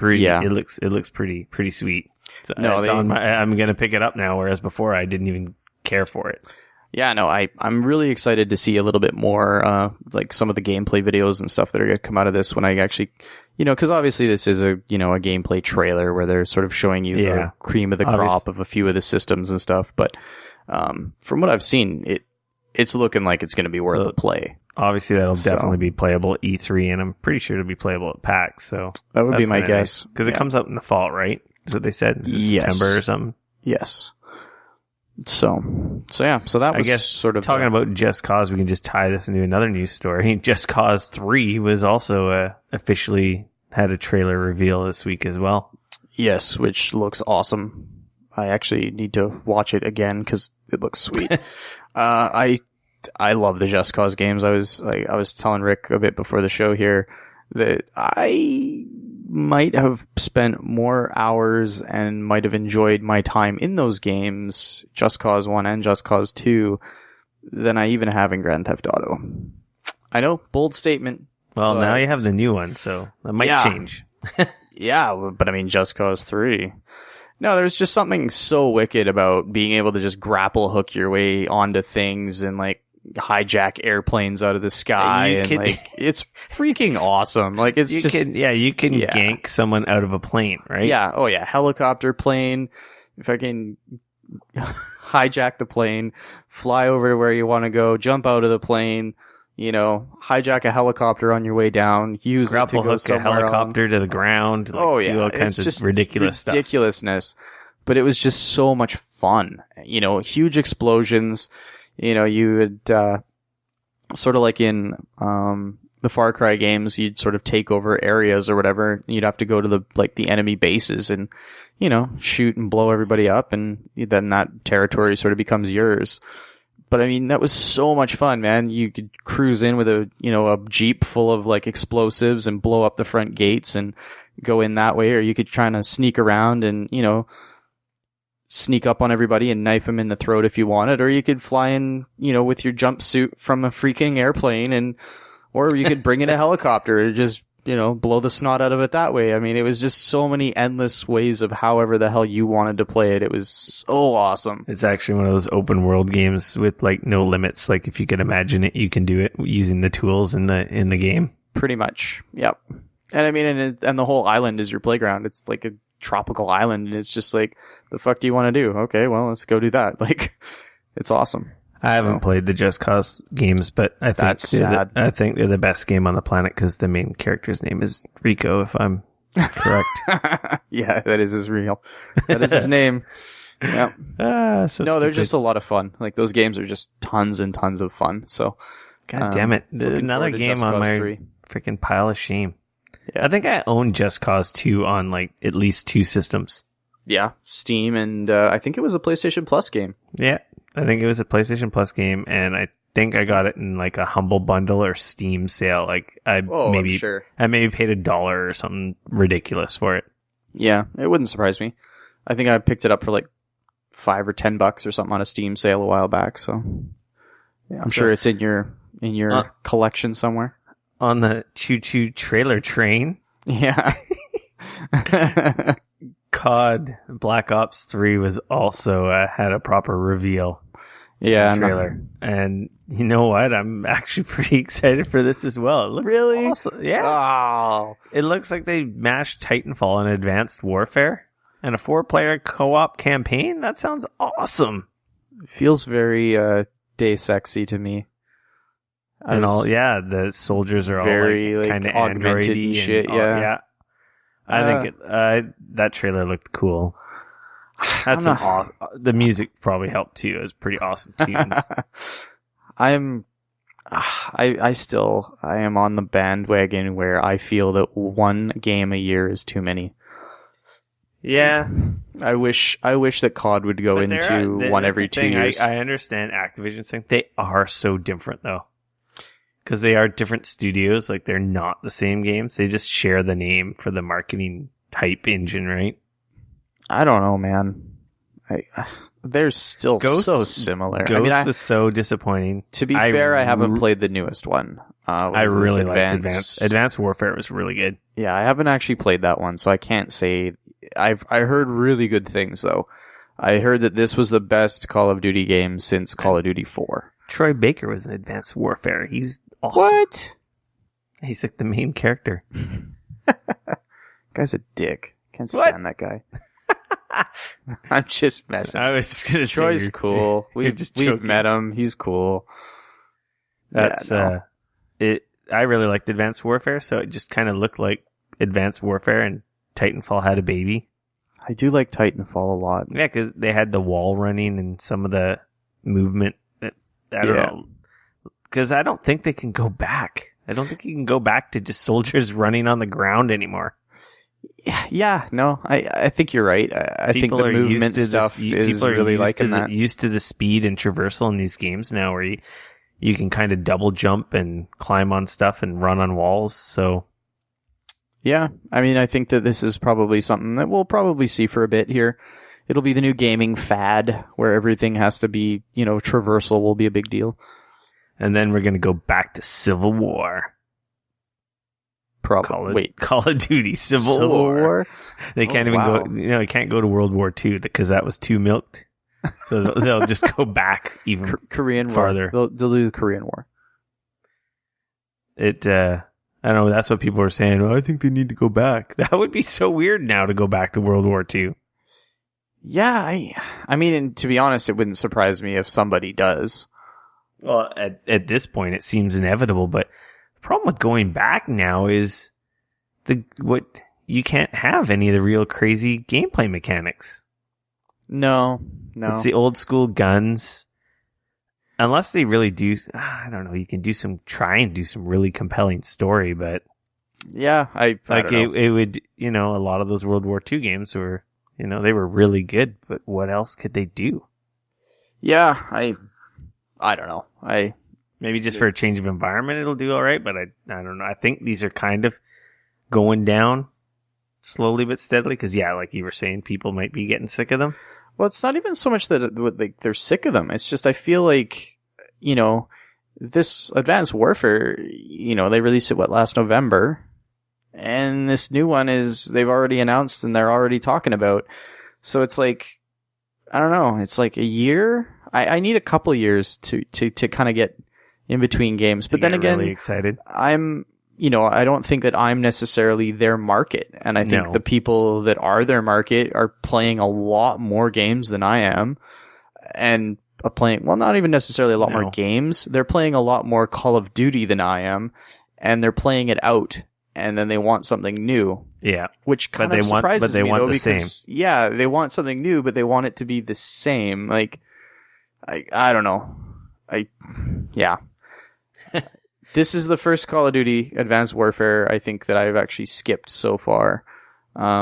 A: It looks pretty sweet. So I'm going to pick it up now, whereas before I didn't even care for it.
B: Yeah, no, I'm really excited to see a little bit more, like some of the gameplay videos and stuff that are going to come out of this when I actually, because obviously this is a gameplay trailer where they're sort of showing you the cream of the crop of a few of the systems and stuff. But, from what I've seen, it's looking like it's going to be worth a play.
A: Obviously that'll definitely be playable at E3, and I'm pretty sure it'll be playable at PAX. So
B: that would be my guess.
A: Because it comes out in the fall, right? Is what they said? September or something?
B: Yes. So that was,
A: I guess,
B: sort of
A: talking about Just Cause. We can just tie this into another news story. Just Cause 3 was also officially had a trailer reveal this week as well.
B: Yes, which looks awesome. I actually need to watch it again because it looks sweet. I love the Just Cause games. I was telling Rick a bit before the show here that I might have spent more hours and might have enjoyed my time in those games, Just Cause 1 and Just Cause 2, than I even have in Grand Theft Auto. I know, bold statement.
A: Well, now you have the new one, so that might change.
B: Yeah, but I mean, Just Cause 3. No, there's just something so wicked about being able to just grapple hook your way onto things and like hijack airplanes out of the sky, like it's freaking awesome. Like you can
A: gank someone out of a plane, right?
B: Yeah. Oh yeah, helicopter plane. If I can hijack the plane, fly over to where you want to go, jump out of the plane, hijack a helicopter on your way down, use
A: grapple
B: it to go
A: hook a helicopter to the ground.
B: Do all kinds of ridiculousness. But it was just so much fun. Huge explosions. You would, sort of like in, the Far Cry games, you'd sort of take over areas or whatever. You'd have to go to the enemy bases and, shoot and blow everybody up, and then that territory sort of becomes yours. But I mean, that was so much fun, man. You could cruise in with a Jeep full of like explosives and blow up the front gates and go in that way, or you could try to sneak around and, sneak up on everybody and knife them in the throat if you wanted, or you could fly in, with your jumpsuit from a freaking airplane, or you could bring in a helicopter and just, blow the snot out of it that way. I mean, it was just so many endless ways of however the hell you wanted to play it. It was so awesome.
A: It's actually one of those open world games with like no limits. Like if you can imagine it, you can do it using the tools in the game.
B: Pretty much. Yep. And I mean, and the whole island is your playground. It's like a tropical island, and it's just like, the fuck do you want to do? Okay, well, let's go do that. Like, it's awesome.
A: I haven't played the Just Cause games, but I think they're the best game on the planet because the main character's name is Rico, if I'm correct.
B: Yeah, that is his name. Yeah. They're just a lot of fun. Like, those games are just tons and tons of fun. So,
A: God damn it. Another game on my freaking pile of shame. Yeah. I think I own Just Cause 2 on like at least 2 systems.
B: Yeah, Steam, and I think it was a PlayStation Plus game.
A: Yeah, I think it was a PlayStation Plus game, and I think I got it in like a Humble Bundle or Steam sale. Like I maybe paid $1 or something ridiculous for it.
B: Yeah, it wouldn't surprise me. I think I picked it up for like $5 or $10 or something on a Steam sale a while back. So yeah, I'm sure it's in your collection somewhere.
A: On the Choo Choo trailer train.
B: Yeah.
A: COD Black Ops 3 was also had a proper reveal.
B: Yeah,
A: trailer. And you know what? I'm actually pretty excited for this as well. It looks
B: really
A: awesome. Yes.
B: Oh.
A: It looks like they mashed Titanfall and Advanced Warfare and a 4-player co-op campaign. That sounds awesome.
B: It feels very Deus Exy to me.
A: And the soldiers are
B: very
A: all kind of
B: augmented and shit. Yeah.
A: I think that trailer looked cool. That's the music probably helped too. It was pretty awesome tunes.
B: I am on the bandwagon where I feel that one game a year is too many.
A: Yeah.
B: I wish that COD would go into one every 2 years.
A: I understand Activision's thing. They are so different though. Because they are different studios, like they're not the same games. They just share the name for the marketing hype engine, right?
B: I don't know, man. They're still so similar.
A: Ghost was so disappointing.
B: To be fair, I haven't played the newest one.
A: I really liked Advanced Warfare. Was really good.
B: Yeah, I haven't actually played that one, so I can't say. I heard really good things though. I heard that this was the best Call of Duty game since Call of Duty 4.
A: Troy Baker was in Advanced Warfare. He's awesome.
B: What?
A: He's like the main character.
B: Guy's a dick. Can't stand that guy. I'm just messing.
A: I was just gonna say
B: Troy's cool. We've met him. He's cool.
A: That's it. I really liked Advanced Warfare, so it just kind of looked like Advanced Warfare, and Titanfall had a baby.
B: I do like Titanfall a lot.
A: Yeah, because they had the wall running and some of the movement. I don't know. Because I don't think they can go back. I don't think you can go back to just soldiers running on the ground anymore.
B: Yeah, no, I think you're right. I think the movement stuff is really liking that.
A: Used to the speed and traversal in these games now, where you can kind of double jump and climb on stuff and run on walls. So,
B: yeah, I mean, I think that this is probably something that we'll probably see for a bit here. It'll be the new gaming fad where everything has to be, traversal will be a big deal.
A: And then we're going to go back to Civil War. Call of Duty Civil War. They can't even go, they can't go to World War II because that was too milked. So they'll just go back even
B: Korean
A: farther.
B: War. They'll do the Korean War.
A: I don't know. That's what people are saying. Oh, I think they need to go back. That would be so weird now to go back to World War II.
B: Yeah, I mean, and to be honest, it wouldn't surprise me if somebody does.
A: Well, at this point, it seems inevitable. But the problem with going back now is you can't have any of the real crazy gameplay mechanics.
B: No.
A: It's the old school guns. Unless they really do, I don't know. You can try and do some really compelling story, but
B: yeah, I don't know.
A: It would, a lot of those World War II games were. They were really good, but what else could they do?
B: Yeah, I don't know.
A: Maybe just for a change of environment, it'll do all right, but I don't know. I think these are kind of going down slowly but steadily because, yeah, like you were saying, people might be getting sick of them.
B: Well, it's not even so much that they're sick of them. It's just I feel like, this Advanced Warfare, they released it, last November? And this new one they've already announced and they're already talking about. So it's like, I don't know, it's like a year. I need a couple years to kind of get in between games. But then again,
A: really excited.
B: I don't think that I'm necessarily their market. And I think the people that are their market are playing a lot more games than I am. And not even necessarily a lot more games. They're playing a lot more Call of Duty than I am. And they're playing it out. And then they want something new.
A: Yeah.
B: Which kind of surprises me, though,
A: because,
B: same. Yeah, they want something new, but they want it to be the same. Like, I don't know. Yeah. This is the first Call of Duty Advanced Warfare, I think, that I've actually skipped so far.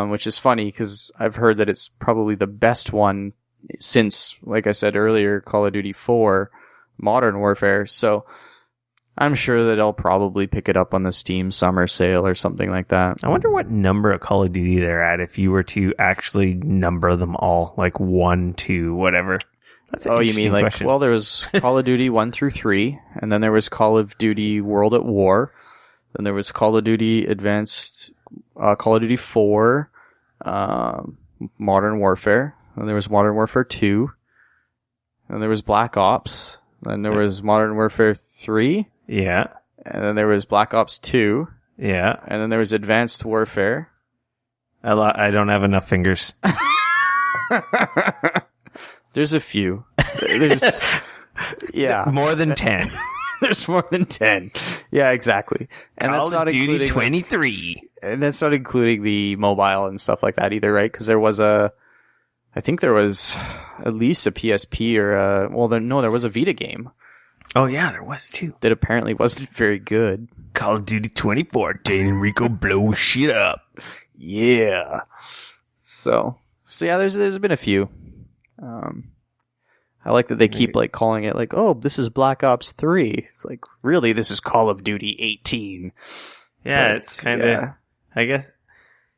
B: which is funny because I've heard that it's probably the best one since, like I said earlier, Call of Duty 4 Modern Warfare. So I'm sure that I'll probably pick it up on the Steam summer sale or something like that.
A: I wonder what number of Call of Duty they're at if you were to actually number them all, like 1, 2, whatever. That's an
B: you mean like,
A: question.
B: Well, there was Call of Duty 1 through 3, and then there was Call of Duty World at War, then there was Call of Duty Advanced, Call of Duty 4, Modern Warfare, then there was Modern Warfare 2, then there was Black Ops, then there was Modern Warfare 3,
A: yeah,
B: and then there was Black Ops 2,
A: yeah,
B: and then there was Advanced Warfare.
A: I don't have enough fingers.
B: There's a few. There's, yeah.
A: More than 10.
B: There's more than 10. Yeah, exactly. And
A: Call
B: that's not
A: of Duty
B: including
A: 23.
B: And that's not including the mobile and stuff like that either, right? Because there was I think there was at least a PSP or there was a Vita game.
A: Oh yeah, there was too.
B: That apparently wasn't very good.
A: Call of Duty 24. Dayne and Rico blow shit up.
B: Yeah. So yeah, there's been a few. I like that they keep like calling it like, oh, this is Black Ops 3. It's like, really, this is Call of Duty 18.
A: Yeah,
B: but,
A: it's kind of, I guess,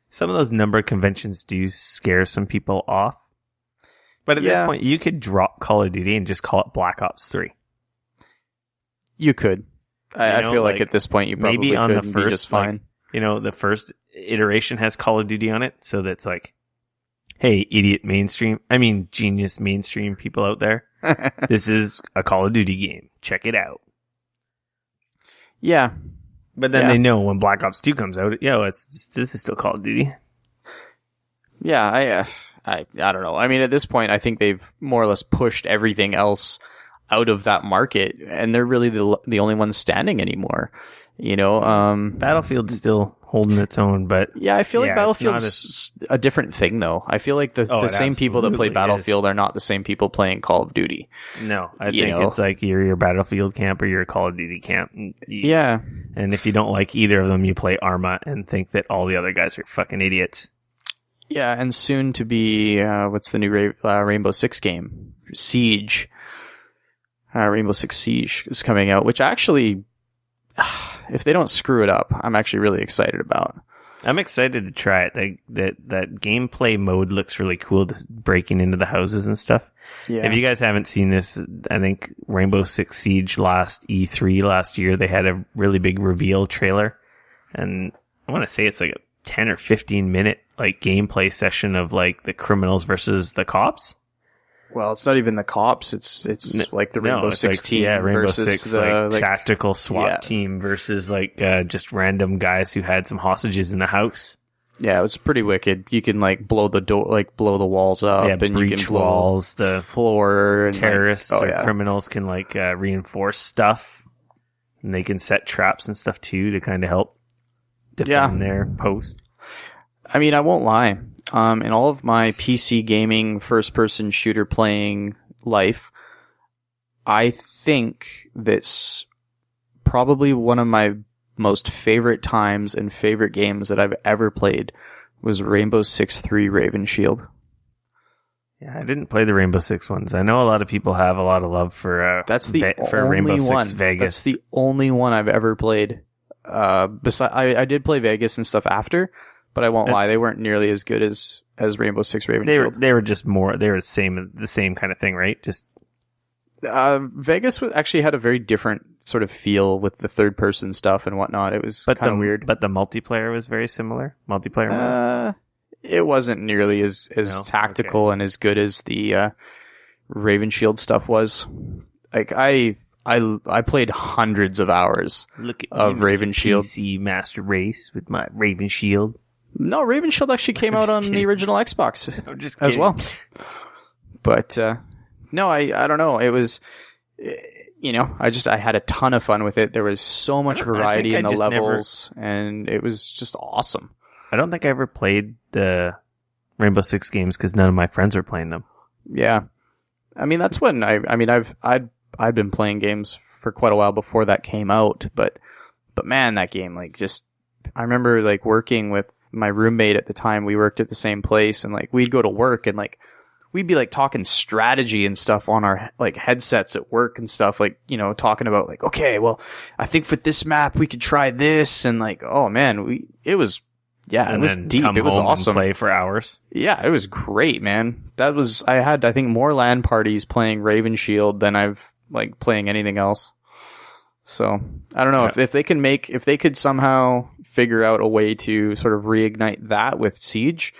A: some of those number conventions do scare some people off. But at this point, you could drop Call of Duty and just call it Black Ops 3.
B: You could. I feel like at this point you probably
A: maybe on
B: could
A: the
B: be
A: first,
B: just fine.
A: The first iteration has Call of Duty on it, so that's like, hey, genius mainstream people out there. This is a Call of Duty game. Check it out.
B: Yeah.
A: But then they know when Black Ops 2 comes out, this is still Call of Duty.
B: Yeah, I don't know. I mean, at this point, I think they've more or less pushed everything else out of that market, and they're really the only ones standing anymore.
A: Battlefield's still holding its own, but
B: yeah, I feel like Battlefield's a different thing, though. I feel like the same people that play Battlefield are not the same people playing Call of Duty.
A: No, I think it's like you're your Battlefield camp or your Call of Duty camp.
B: Yeah,
A: and if you don't like either of them, you play Arma and think that all the other guys are fucking idiots.
B: Yeah, and soon to be what's the new Rainbow Six game? Siege. Rainbow Six Siege is coming out, which actually, if they don't screw it up, I'm actually really excited about.
A: I'm excited to try it. That gameplay mode looks really cool, just breaking into the houses and stuff. Yeah. If you guys haven't seen this, I think Rainbow Six Siege last E3 last year, they had a really big reveal trailer. And I want to say it's like a 10 or 15 minute like gameplay session of like the criminals versus the cops.
B: Well, it's not even the cops. It's like the Rainbow Six team
A: Rainbow
B: versus
A: Six,
B: the
A: tactical SWAT team versus like just random guys who had some hostages in the house.
B: Yeah, it was pretty wicked. You can like blow the door, like blow the walls up, and
A: breach
B: you can blow
A: walls, the
B: floor. And
A: terrorists or criminals can like reinforce stuff, and they can set traps and stuff too to kind of help defend their post.
B: I mean, I won't lie. In all of my PC gaming first-person shooter playing life, I think that's probably one of my most favorite times and favorite games that I've ever played was Rainbow Six 3 Raven Shield.
A: Yeah, I didn't play the Rainbow Six ones. I know a lot of people have a lot of love for Rainbow Six Vegas.
B: That's the only one I've ever played. I did play Vegas and stuff after. But I won't lie, they weren't nearly as good as Rainbow Six Raven Shield.
A: They were just more, they were the same kind of thing, right? Just
B: Vegas actually had a very different sort of feel with the third person stuff and whatnot. It was kind of weird.
A: But the multiplayer was very similar.
B: It wasn't nearly as tactical and as good as the Raven Shield stuff was. Like I played hundreds of hours of Raven Shield.
A: PC Master Race with my Raven Shield.
B: No, Raven Shield actually came out on the original Xbox as well. But no, I don't know. It was, I had a ton of fun with it. There was so much variety in the levels, and it was just awesome.
A: I don't think I ever played the Rainbow Six games because none of my friends were playing them.
B: Yeah, I mean that's when I'd been playing games for quite a while before that came out, but man, that game I remember like working with my roommate at the time. We worked at the same place, and like we'd go to work and like we'd be like talking strategy and stuff on our like headsets at work and stuff, like, you know, talking about like, okay, well, I think for this map we could try this, and like, oh man, it was deep. It was awesome.
A: And play for hours.
B: Yeah, it was great, man. I had, I think, more LAN parties playing Raven Shield than I've like playing anything else. So I don't know if they could somehow figure out a way to sort of reignite that with Siege.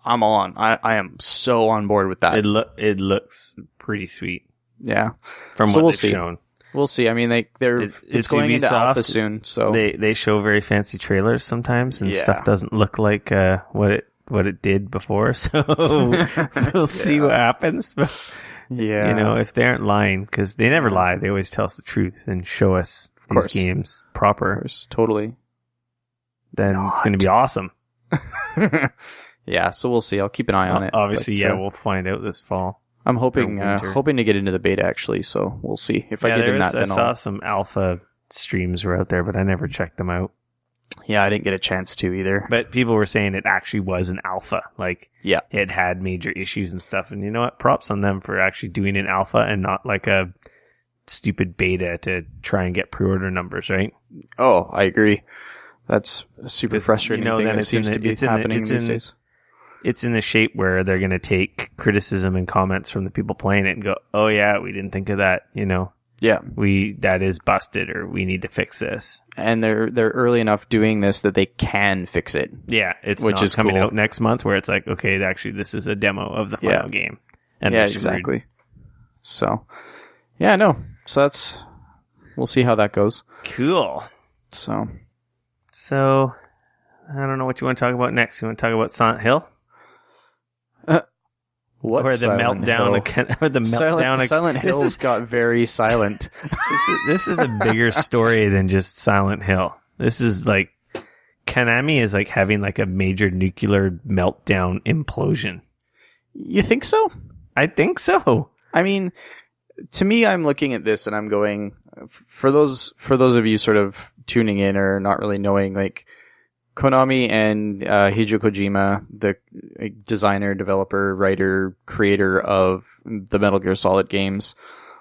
B: I'm on. I am so on board with that.
A: It looks pretty sweet.
B: Yeah.
A: From
B: so
A: what they've shown.
B: We'll see. I mean, it's going into alpha soon, so
A: they show very fancy trailers sometimes, and stuff doesn't look like what it did before. So we'll see what happens. But,
B: yeah,
A: you know, if they aren't lying, because they never lie, they always tell us the truth and show us these games proper.
B: Of course, totally.
A: Then it's going to be awesome.
B: Yeah, so we'll see. I'll keep an eye on it.
A: Obviously, we'll find out this fall.
B: I'm hoping to get into the beta, actually, so we'll see. If I get in that, then
A: I saw some alpha streams were out there, but I never checked them out.
B: Yeah, I didn't get a chance to either.
A: But people were saying it actually was an alpha. Like, it had major issues and stuff. And you know what? Props on them for actually doing an alpha and not like a stupid beta to try and get pre-order numbers, right?
B: Oh, I agree. That's a super frustrating thing that seems to be happening these days.
A: It's in the shape where they're going to take criticism and comments from the people playing it and go, oh yeah, we didn't think of that, you know?
B: Yeah.
A: That is busted, or we need to fix this.
B: And they're early enough doing this that they can fix it.
A: Yeah. Which is coming out next month, where it's like, okay, actually this is a demo of the final game. And
B: exactly. So, yeah, no. So we'll see how that goes.
A: Cool.
B: So,
A: I don't know what you want to talk about next. You want to talk about Silent Hill?
B: What?
A: Or the meltdown.
B: Silent Hill's got very silent.
A: This is a bigger story than just Silent Hill. This is like Konami is like having like a major nuclear meltdown implosion.
B: You think so?
A: I think so.
B: I mean, to me, I'm looking at this and I'm going, for those of you sort of tuning in or not really knowing, like, Konami and Hideo Kojima, the designer, developer, writer, creator of the Metal Gear Solid games,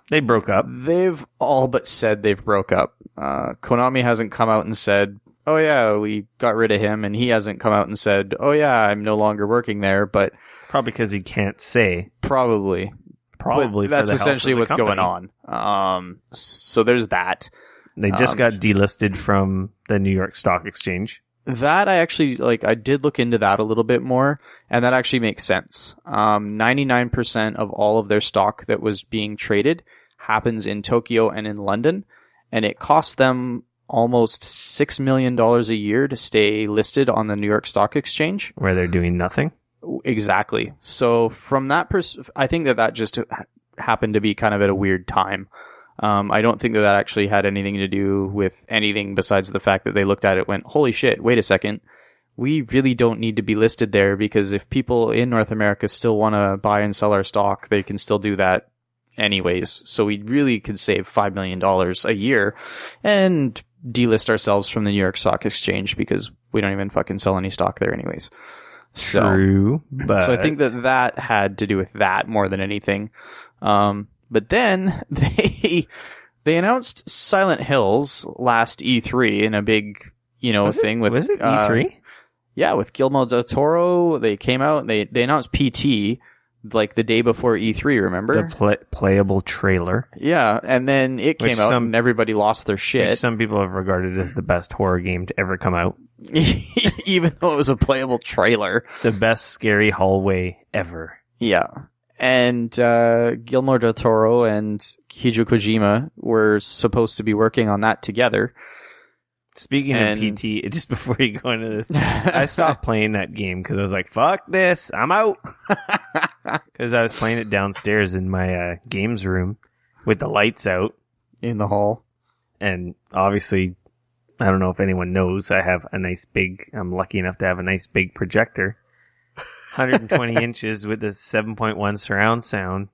A: they broke up.
B: They've all but said they've broke up. Konami hasn't come out and said, oh yeah, we got rid of him, and he hasn't come out and said, oh yeah, I'm no longer working there, but...
A: Probably because he can't say.
B: Probably. But that's essentially what's going on. So there's that.
A: They just got delisted from the New York Stock Exchange.
B: That I did look into that a little bit more, and that actually makes sense. 99% of all of their stock that was being traded happens in Tokyo and in London, and it costs them almost $6 million a year to stay listed on the New York Stock Exchange.
A: Where they're doing nothing?
B: Exactly. So from that I think that just happened to be kind of at a weird time. I don't think that actually had anything to do with anything besides the fact that they looked at it and went, holy shit, wait a second. We really don't need to be listed there, because if people in North America still want to buy and sell our stock, they can still do that anyways. So we really could save $5 million a year and delist ourselves from the New York Stock Exchange, because we don't even fucking sell any stock there anyways.
A: True.
B: So I think that had to do with that more than anything. But then they announced Silent Hills last E3 in a big, thing with...
A: Was it E3?
B: Yeah, with Guillermo del Toro. They came out and they announced PT like the day before E3, remember?
A: The playable trailer.
B: Yeah, and then it came out and everybody lost their shit.
A: Which some people have regarded as the best horror game to ever come out.
B: Even though it was a playable trailer.
A: The best scary hallway ever.
B: Yeah. And Guillermo del Toro and Hideo Kojima were supposed to be working on that together.
A: Speaking of PT, just before you go into this, I stopped playing that game because I was like, fuck this, I'm out. Because I was playing it downstairs in my games room with the lights out.
B: In the hall.
A: And obviously, I don't know if anyone knows, I'm lucky enough to have a nice big projector. 120 inches with a 7.1 surround sound.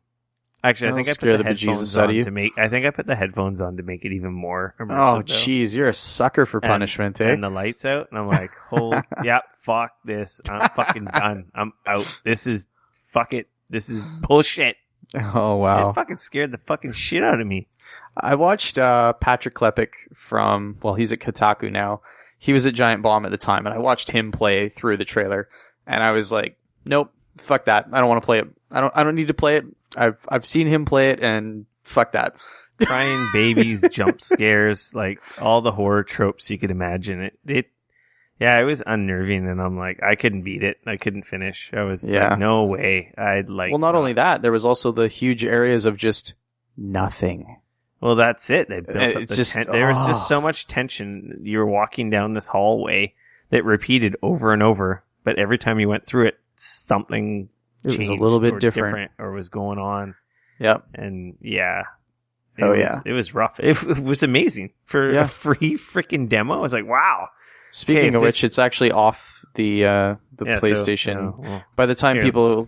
A: Actually, I think I put the headphones on to make. I think I put the headphones on to make it even more immersive.
B: Oh, jeez, you're a sucker for punishment, eh?
A: And the lights out, and I'm like, yeah, fuck this. I'm fucking done. I'm out. Fuck it. This is bullshit.
B: Oh, wow.
A: It fucking scared the fucking shit out of me.
B: I watched Patrick Klepek he's at Kotaku now. He was at Giant Bomb at the time, and I watched him play through the trailer, and I was like, nope, fuck that. I don't want to play it. I don't need to play it. I've seen him play it, and fuck that.
A: Crying babies, jump scares, like all the horror tropes you could imagine. It was unnerving, and I'm like, I couldn't beat it. I couldn't finish. I was like, no way. Well,
B: not only that, there was also the huge areas of just nothing.
A: Well, that's it. They built up there was just so much tension. You were walking down this hallway that repeated over and over, but every time you went through it, something changed.
B: It was a little bit different
A: or was going on.
B: Yep.
A: And yeah.
B: It
A: was rough. It was amazing for a free freaking demo. I was like, wow.
B: Speaking of which, it's actually off the PlayStation. By the time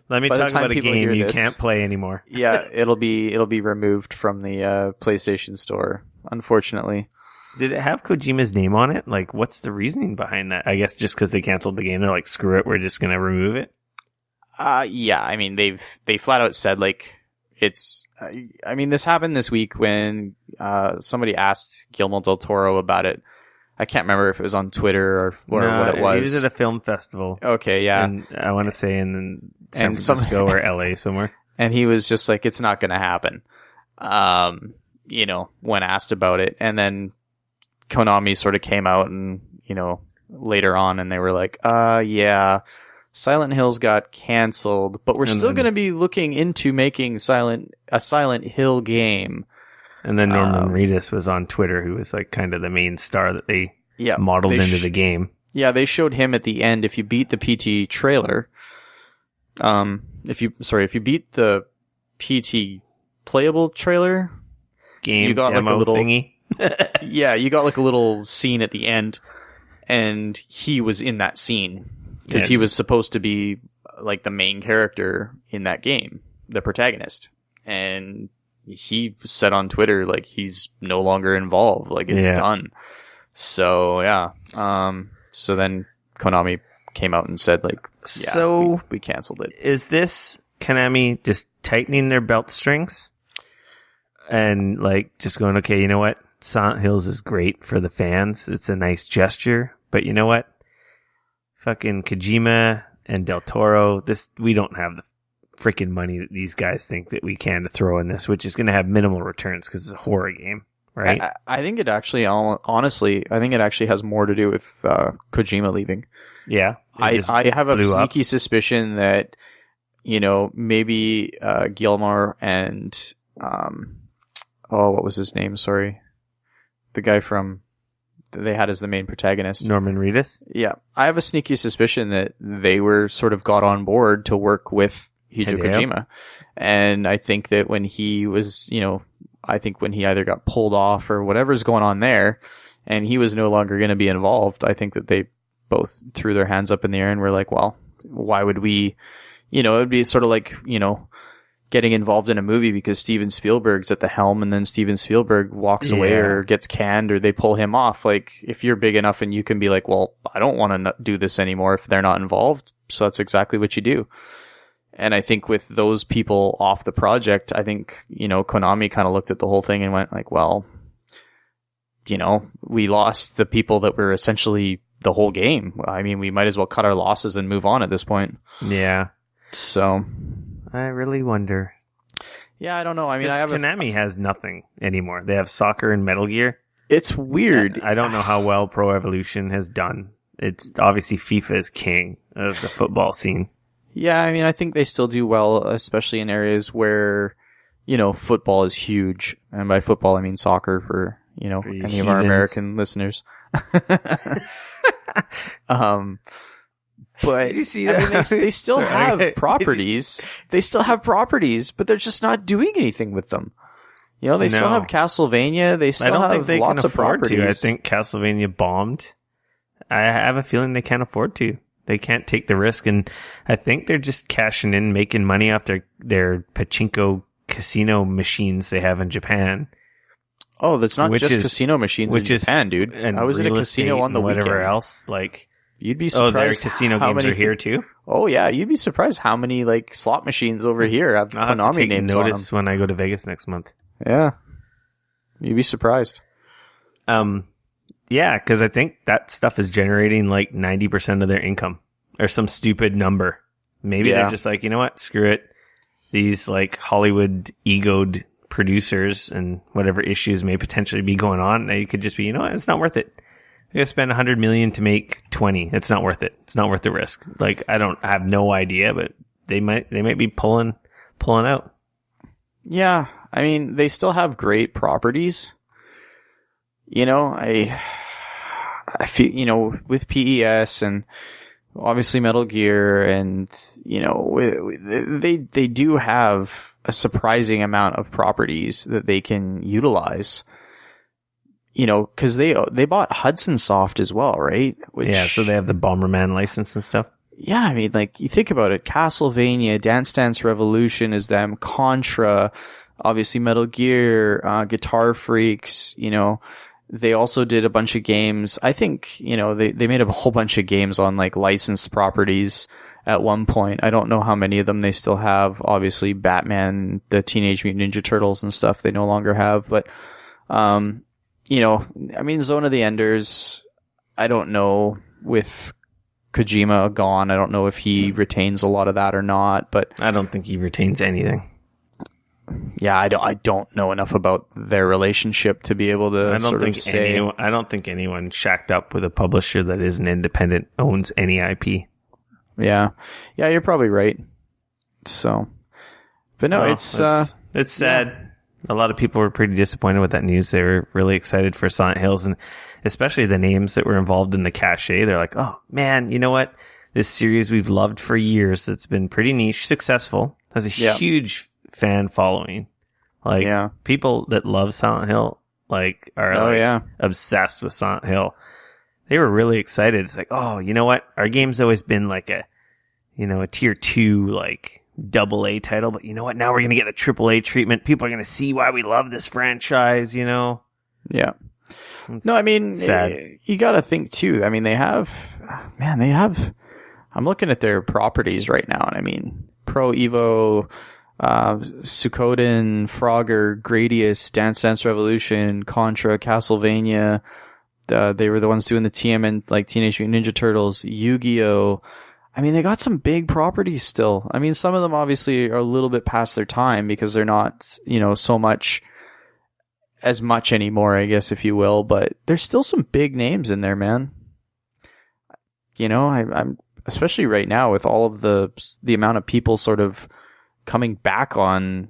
A: let me talk about a game you can't play anymore.
B: Yeah, it'll be removed from the PlayStation Store, unfortunately.
A: Did it have Kojima's name on it? Like, what's the reasoning behind that? I guess just because they canceled the game, they're like, screw it, we're just gonna remove it.
B: Yeah. I mean, they flat out said like it's. I mean, this happened this week when somebody asked Guillermo del Toro about it. I can't remember if it was on Twitter or what it was.
A: He was at a film festival.
B: Okay, yeah.
A: And I want to say in San Francisco or LA somewhere.
B: And he was just like, it's not going to happen. When asked about it. And then Konami sort of came out and, later on and they were like, yeah, Silent Hills got canceled, but we're still going to be looking into making a Silent Hill game.
A: And then Norman Reedus was on Twitter, who was like kind of the main star that they modeled into the game.
B: Yeah, they showed him at the end. If you beat the PT trailer, if you beat the PT playable trailer
A: game, you got demo like a little thingy.
B: Yeah, you got like a little scene at the end, and he was in that scene because he was supposed to be like the main character in that game, the protagonist, and he said on Twitter, like, he's no longer involved. Like, it's done. So, yeah. So then Konami came out and said, like, we canceled it.
A: Is this Konami just tightening their belt strings? And, like, just going, okay, you know what? Silent Hills is great for the fans. It's a nice gesture. But you know what? Fucking Kojima and Del Toro, we don't have the freaking money that these guys think that we can to throw in this, which is going to have minimal returns because it's a horror game, right?
B: I think it actually, honestly, has more to do with Kojima leaving.
A: Yeah.
B: I have a sneaky suspicion that, maybe Guillermo and, what was his name? Sorry. The guy they had as the main protagonist.
A: Norman Reedus?
B: Yeah. I have a sneaky suspicion that they were sort of got on board to work with Hideo Kojima. And I think that when he was, when he either got pulled off or whatever's going on there, and he was no longer going to be involved, I think that they both threw their hands up in the air and were like, well, why would we, it would be sort of like, getting involved in a movie because Steven Spielberg's at the helm and then Steven Spielberg walks away or gets canned or they pull him off. Like, if you're big enough and you can be like, well, I don't want to do this anymore if they're not involved. So that's exactly what you do. And I think with those people off the project, I think, Konami kind of looked at the whole thing and went like, well, we lost the people that were essentially the whole game. I mean, we might as well cut our losses and move on at this point.
A: Yeah.
B: So
A: I really wonder.
B: Yeah, I don't know. I mean,
A: Konami has nothing anymore. They have soccer and Metal Gear.
B: It's weird.
A: I don't know how well Pro Evolution has done. It's obviously FIFA is king of the football scene.
B: Yeah, I mean, I think they still do well, especially in areas where, football is huge. And by football, I mean soccer for any of our American listeners. But
A: you see that?
B: I mean, they still have properties. They still have properties, but they're just not doing anything with them. They still have Castlevania. They still have lots of properties.
A: I think Castlevania bombed. I have a feeling they can't afford to. They can't take the risk, and I think they're just cashing in, making money off their pachinko casino machines they have in Japan.
B: Oh, that's not just casino machines in Japan, dude.
A: And
B: I was in a casino on the
A: whatever
B: weekend.
A: Else, like
B: you'd be surprised.
A: Oh, their casino games are here too.
B: Oh yeah, you'd be surprised how many like slot machines over here have Konami names on them.
A: Notice when I go to Vegas next month.
B: Yeah, you'd be surprised.
A: Yeah, because I think that stuff is generating like 90% of their income, or some stupid number. Maybe they're just like, you know what, screw it. These like Hollywood egoed producers and whatever issues may potentially be going on, they could just be, you know what, it's not worth it. You gotta spend $100 million to make 20. It's not worth it. It's not worth the risk. Like, I have no idea, but they might be pulling out.
B: Yeah, I mean, they still have great properties. You know, I feel, you know, with PES and obviously Metal Gear, and you know, they do have a surprising amount of properties that they can utilize. You know, because they bought Hudson Soft as well, right?
A: So they have the Bomberman license and stuff.
B: Yeah, I mean, like, you think about it, Castlevania, Dance Dance Revolution is them, Contra, obviously Metal Gear, Guitar Freaks, you know. They also did a bunch of games. I think, you know, they made a whole bunch of games on like licensed properties at one point. I don't know how many of them they still have. Obviously Batman, the Teenage Mutant Ninja Turtles and stuff they no longer have, but, you know, I mean, Zone of the Enders, I don't know, with Kojima gone, I don't know if he retains a lot of that or not, but
A: I don't think he retains anything.
B: Yeah, I don't know enough about their relationship to be able to say.
A: I don't think anyone shacked up with a publisher that isn't independent owns any IP.
B: Yeah, you're probably right. So, but no, it's sad.
A: Yeah. A lot of people were pretty disappointed with that news. They were really excited for Silent Hills, and especially the names that were involved in the cachet. They're like, oh man, you know what? This series we've loved for years. It's been pretty niche, successful, has a huge fan following. Like, people that love Silent Hill, like, are obsessed with Silent Hill. They were really excited. It's like, oh, you know what? Our game's always been like a tier 2, like, AA title, but you know what? Now we're going to get the AAA treatment. People are going to see why we love this franchise, you know?
B: Yeah. No, I mean,
A: sad.
B: You got to think too. I mean, they have, I'm looking at their properties right now, and I mean, Pro Evo, Suikoden, Frogger, Gradius, Dance Dance Revolution, Contra, Castlevania. They were the ones doing the TMN, like Teenage Mutant Ninja Turtles, Yu-Gi-Oh! I mean, they got some big properties still. I mean, some of them obviously are a little bit past their time because they're not, you know, as much anymore, I guess, if you will, but there's still some big names in there, man. You know, I'm especially right now with all of the amount of people sort of coming back on,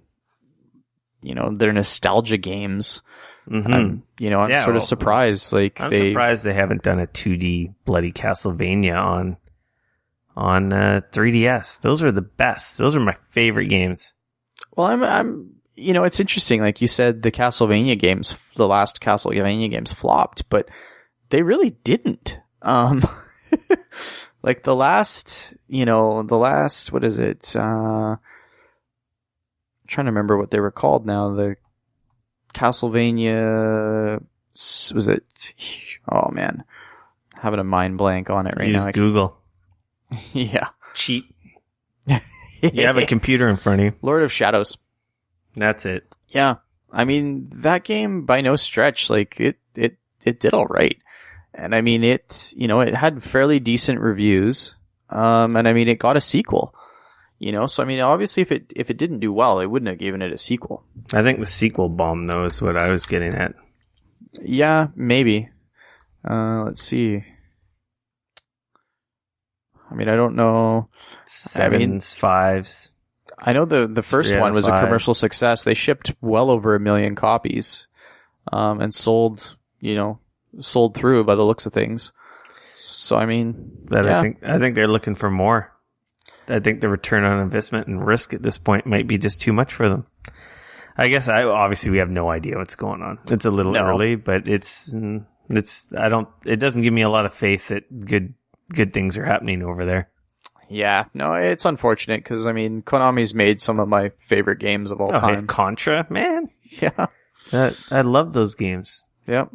B: you know, their nostalgia games.
A: Mm-hmm.
B: I'm sort of surprised. Like,
A: I'm surprised they haven't done a 2D bloody Castlevania on 3DS. Those are the best. Those are my favorite games.
B: Well, I'm you know, it's interesting. Like you said, the Castlevania games, the last Castlevania games flopped, but they really didn't. Like the last, what is it? I'm trying to remember what they were called now. The Castlevania, was it? Oh man, having a mind blank on it right now.
A: Use Google.
B: Yeah.
A: Cheat. You have a computer in front of you.
B: Lord of Shadows.
A: That's it.
B: Yeah. I mean, that game by no stretch, like it did all right. And I mean, it had fairly decent reviews. And I mean, it got a sequel, you know? So I mean, obviously if it didn't do well, they wouldn't have given it a sequel.
A: I think the sequel bomb though is what I was getting at.
B: Yeah, maybe. Let's see. I mean, I don't know.
A: 7s, 5s.
B: I know the first one was a commercial success. They shipped well over 1 million copies, and sold through by the looks of things. So I mean,
A: I think they're looking for more. I think the return on investment and risk at this point might be just too much for them. I guess obviously we have no idea what's going on. It's a little early, but it doesn't give me a lot of faith that good things are happening over there.
B: Yeah, no, it's unfortunate because, I mean, Konami's made some of my favorite games of all time.
A: Contra, man.
B: Yeah.
A: I love those games.
B: Yep.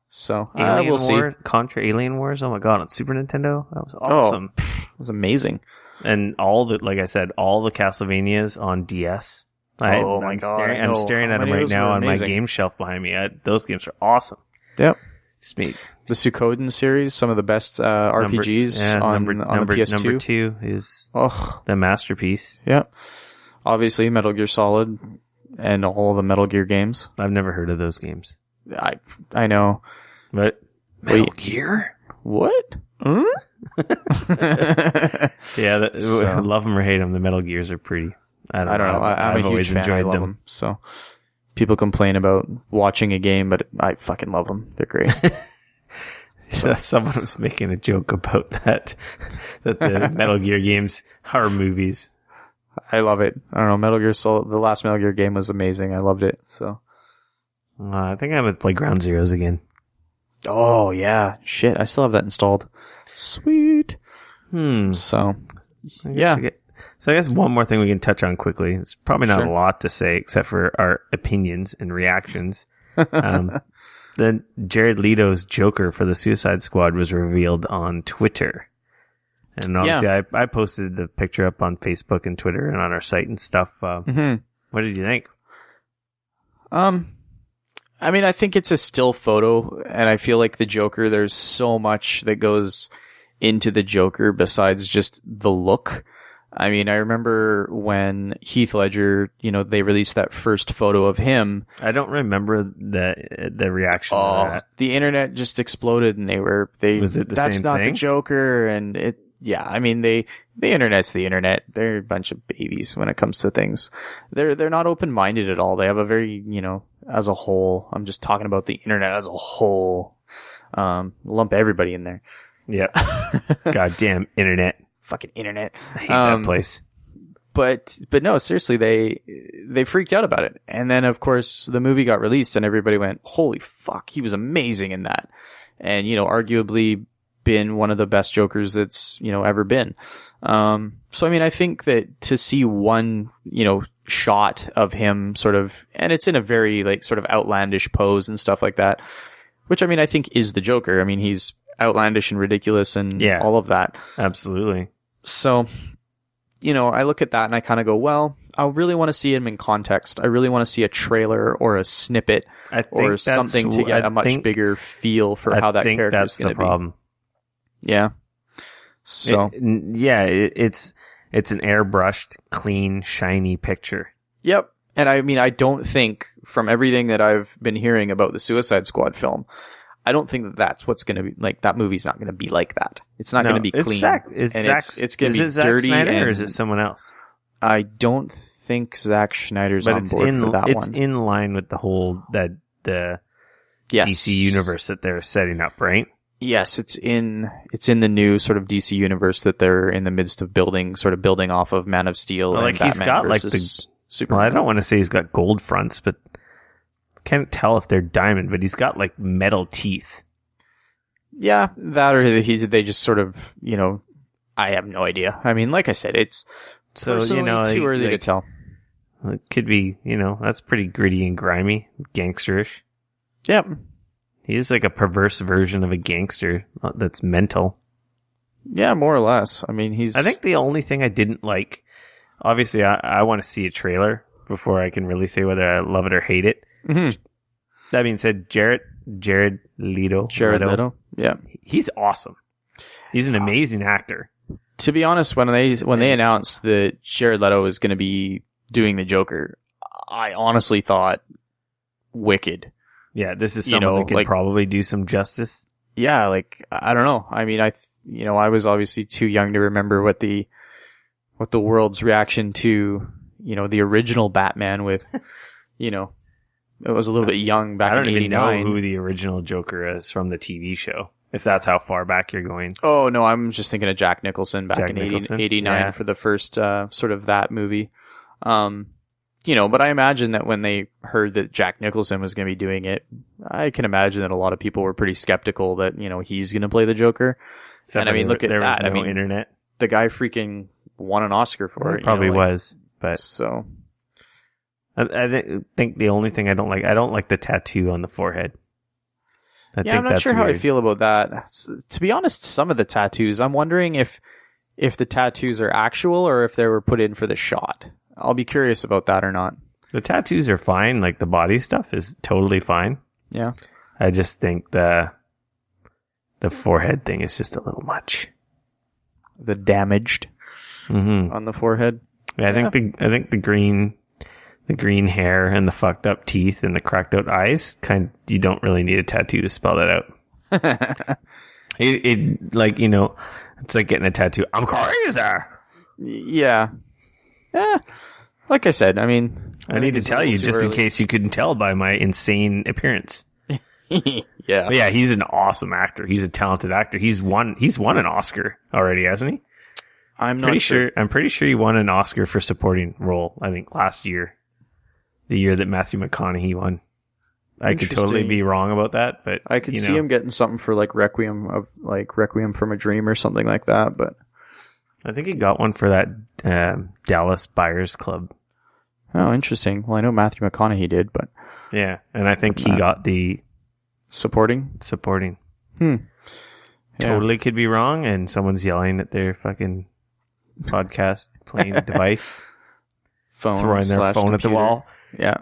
B: So,
A: Alien
B: we'll
A: War,
B: see.
A: Contra Alien Wars, oh my god, on Super Nintendo? That was awesome.
B: It was amazing.
A: And like I said, all the Castlevanias on DS.
B: My god.
A: I'm staring at them right now on my game shelf behind me. Those games are awesome.
B: Yep.
A: Sweet.
B: The Suikoden series, some of the best RPGs on the PS2.
A: Number 2 is the masterpiece.
B: Yeah. Obviously, Metal Gear Solid and all the Metal Gear games.
A: I've never heard of those games.
B: I know.
A: But Metal Gear?
B: What?
A: Yeah, love them or hate them, the Metal Gears are pretty. I don't know.
B: I'm a huge fan. I love them. So people complain about watching a game, but I fucking love them. They're great.
A: So someone was making a joke about that the Metal Gear games are movies.
B: I love it. I don't know. Metal Gear Solid, the last Metal Gear game was amazing. I loved it. So
A: I think I'm gonna play Ground Zeroes again.
B: Oh yeah, shit! I still have that installed. Sweet. So yeah.
A: So I guess one more thing we can touch on quickly. It's probably not a lot to say except for our opinions and reactions. Then Jared Leto's Joker for the Suicide Squad was revealed on Twitter. And obviously I posted the picture up on Facebook and Twitter and on our site and stuff. What did you think?
B: I mean, I think it's a still photo, and I feel like the Joker, there's so much that goes into the Joker besides just the look. I mean, I remember when Heath Ledger, they released that first photo of him.
A: I don't remember the reaction to that.
B: The internet just exploded, and
A: was it the
B: that's
A: same
B: not
A: thing?
B: the Joker, and I mean, the internet's the internet. They're a bunch of babies when it comes to things. They're not open-minded at all. They have a very, as a whole, I'm just talking about the internet as a whole. Lump everybody in there.
A: Yeah. Goddamn internet.
B: Fucking internet.
A: I hate that place.
B: But no, seriously, they freaked out about it. And then, of course, the movie got released and everybody went, holy fuck, he was amazing in that. And, arguably been one of the best Jokers that's, ever been. So, I mean, I think that to see one, shot of him sort of, and it's in a very, sort of outlandish pose and stuff like that, which, I mean, I think is the Joker. I mean, he's outlandish and ridiculous and all of that.
A: Absolutely.
B: So, I look at that and I kind of go, well, I really want to see him in context. I really want to see a trailer or a snippet or something to get a much bigger feel for how that character is going to be.
A: Problem.
B: Yeah. So,
A: it's an airbrushed, clean, shiny picture.
B: Yep. And I mean, I don't think from everything that I've been hearing about the Suicide Squad film, I don't think that's what's going to be that movie's not going to be like that. It's not going to be clean. It's going to be dirty.
A: Or is it someone else?
B: I don't think Zack Snyder's on board for that one.
A: It's in line with the whole the DC universe that they're setting up, right?
B: Yes, it's in the new sort of DC universe that they're in the midst of building off of Man of Steel.
A: Well,
B: and Batman
A: he's got
B: versus Superman.
A: Well, I don't want to say he's got gold fronts, but can't tell if they're diamond, but he's got metal teeth. Yeah,
B: that or they just sort of, I have no idea. I mean, like I said, it's too early to tell.
A: It could be, that's pretty gritty and grimy, gangsterish.
B: Yep.
A: He is like a perverse version of a gangster that's mental.
B: Yeah, more or less. I mean,
A: I think the only thing I didn't like, obviously I want to see a trailer before I can really say whether I love it or hate it.
B: Mm-hmm.
A: That being said, Jared Leto.
B: Yeah.
A: He's awesome. He's an amazing actor.
B: To be honest, when they announced that Jared Leto was going to be doing the Joker, I honestly thought wicked.
A: Yeah, this is someone that could probably do some justice.
B: Yeah, I don't know. I mean, I was obviously too young to remember what the world's reaction to, the original Batman with, it was a little bit young back in 89.
A: I don't even know who the original Joker is from the TV show, if that's how far back you're going.
B: Oh, no, I'm just thinking of Jack Nicholson back in 89 for the first sort of that movie. But I imagine that when they heard that Jack Nicholson was going to be doing it, I can imagine that a lot of people were pretty skeptical that, he's going to play the Joker.
A: Except
B: and I mean, look at
A: there
B: that.
A: Was no internet.
B: the guy freaking won an Oscar for it.
A: Probably was, but
B: so
A: I think the only thing I don't like the tattoo on the forehead.
B: I'm not sure how I feel about that. To be honest, some of the tattoos, I'm wondering if the tattoos are actual or if they were put in for the shot. I'll be curious about that or not.
A: The tattoos are fine. Like the body stuff is totally fine.
B: Yeah.
A: I just think the forehead thing is just a little much.
B: The damaged on the forehead.
A: Yeah, I think the green hair and the fucked up teeth and the cracked out eyes, you don't really need a tattoo to spell that out. It like, it's like getting a tattoo. I'm crazy.
B: Yeah. Like I said, I mean,
A: I need to tell you just in case you couldn't tell by my insane appearance.
B: Yeah.
A: But yeah, he's an awesome actor. He's a talented actor. He's won an Oscar already, hasn't he?
B: I'm not sure.
A: I'm pretty sure he won an Oscar for supporting role, I think last year. The year that Matthew McConaughey won. I could totally be wrong about that, but
B: I could see him getting something for like Requiem from a Dream or something like that, but
A: I think he got one for that Dallas Buyers Club.
B: Oh, interesting. Well, I know Matthew McConaughey did, but
A: yeah, and I think he got the
B: supporting.
A: Totally could be wrong, and someone's yelling at their fucking podcast playing device, throwing their phone at the wall.
B: Yeah.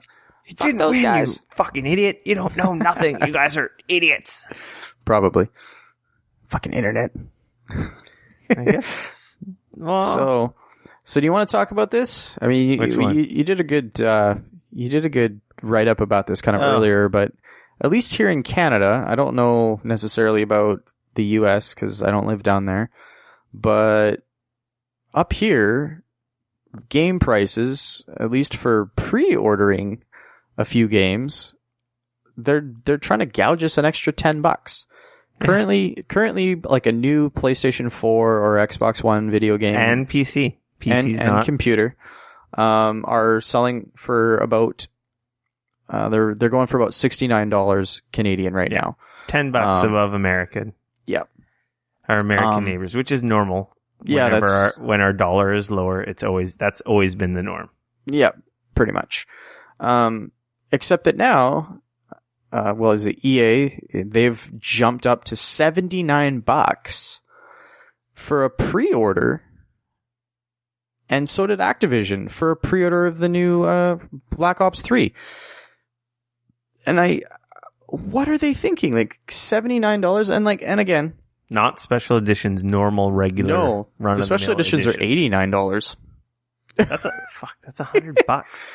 A: You didn't those guys. You fucking idiot. You don't know nothing. You guys are idiots.
B: Probably. Fucking internet.
A: I guess. Well,
B: so do you want to talk about this? I mean, you did a good write up about this kind of earlier, but at least here in Canada, I don't know necessarily about the US because I don't live down there, but up here, game prices, at least for pre-ordering a few games, they're trying to gouge us an extra $10. Currently, like a new PlayStation 4 or Xbox One video game
A: and PC's
B: and computer, are selling for about they're going for about $69 Canadian right now.
A: $10 above American.
B: Yep.
A: Our American neighbors, which is normal.
B: Yeah,
A: when our dollar is lower, that's always been the norm.
B: Yep, pretty much. Except that now, is it EA? They've jumped up to $79 for a pre-order, and so did Activision for a pre-order of the new Black Ops 3. And what are they thinking? Like $79 and again.
A: Not special editions, normal, regular.
B: No, the special editions are $89.
A: That's $100.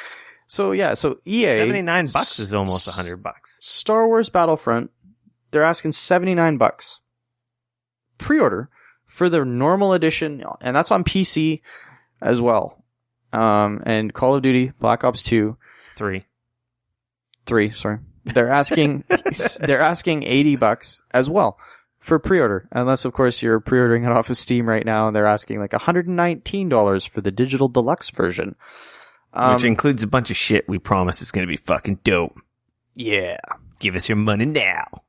B: So EA
A: $79 is almost $100.
B: Star Wars Battlefront, they're asking $79 pre-order for the normal edition, and that's on PC as well. And Call of Duty Black Ops 2, 3. Sorry, they're asking $80 as well. For pre-order, unless of course you're pre-ordering it off of Steam right now, and they're asking like $119 for the digital deluxe version,
A: which includes a bunch of shit. We promise it's going to be fucking dope.
B: Yeah,
A: give us your money now,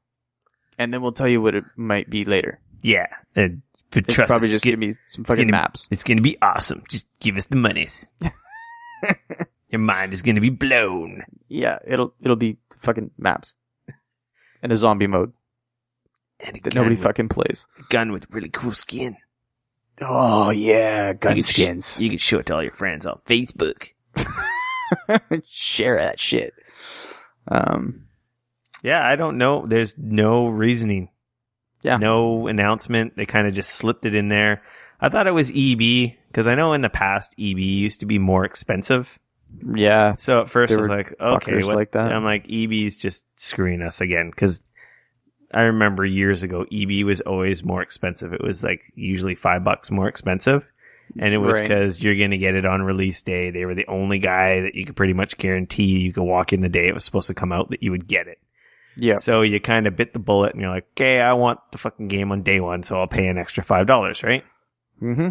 B: and then we'll tell you what it might be later.
A: Yeah, but
B: it's
A: trust
B: probably
A: us,
B: just going to be some fucking maps.
A: It's going to be awesome. Just give us the monies. Your mind is going to be blown.
B: Yeah, it'll be fucking maps and a zombie mode. That nobody fucking plays.
A: A gun with really cool skin.
B: Oh, yeah, gun skins.
A: You can show it to all your friends on Facebook.
B: Share that shit.
A: Yeah, I don't know. There's no reasoning.
B: Yeah.
A: No announcement. They kind of just slipped it in there. I thought it was EB, because I know in the past EB used to be more expensive.
B: Yeah.
A: So at first I was like, okay, what?
B: Like that.
A: I'm like, EB's just screwing us again, because I remember years ago, EB was always more expensive. It was like usually $5 more expensive. And it was because you're going to get it on release day. They were the only guy that you could pretty much guarantee you could walk in the day it was supposed to come out that you would get it.
B: Yeah.
A: So you kind of bit the bullet and you're like, okay, I want the fucking game on day one, so I'll pay an extra $5, right?
B: Mm-hmm.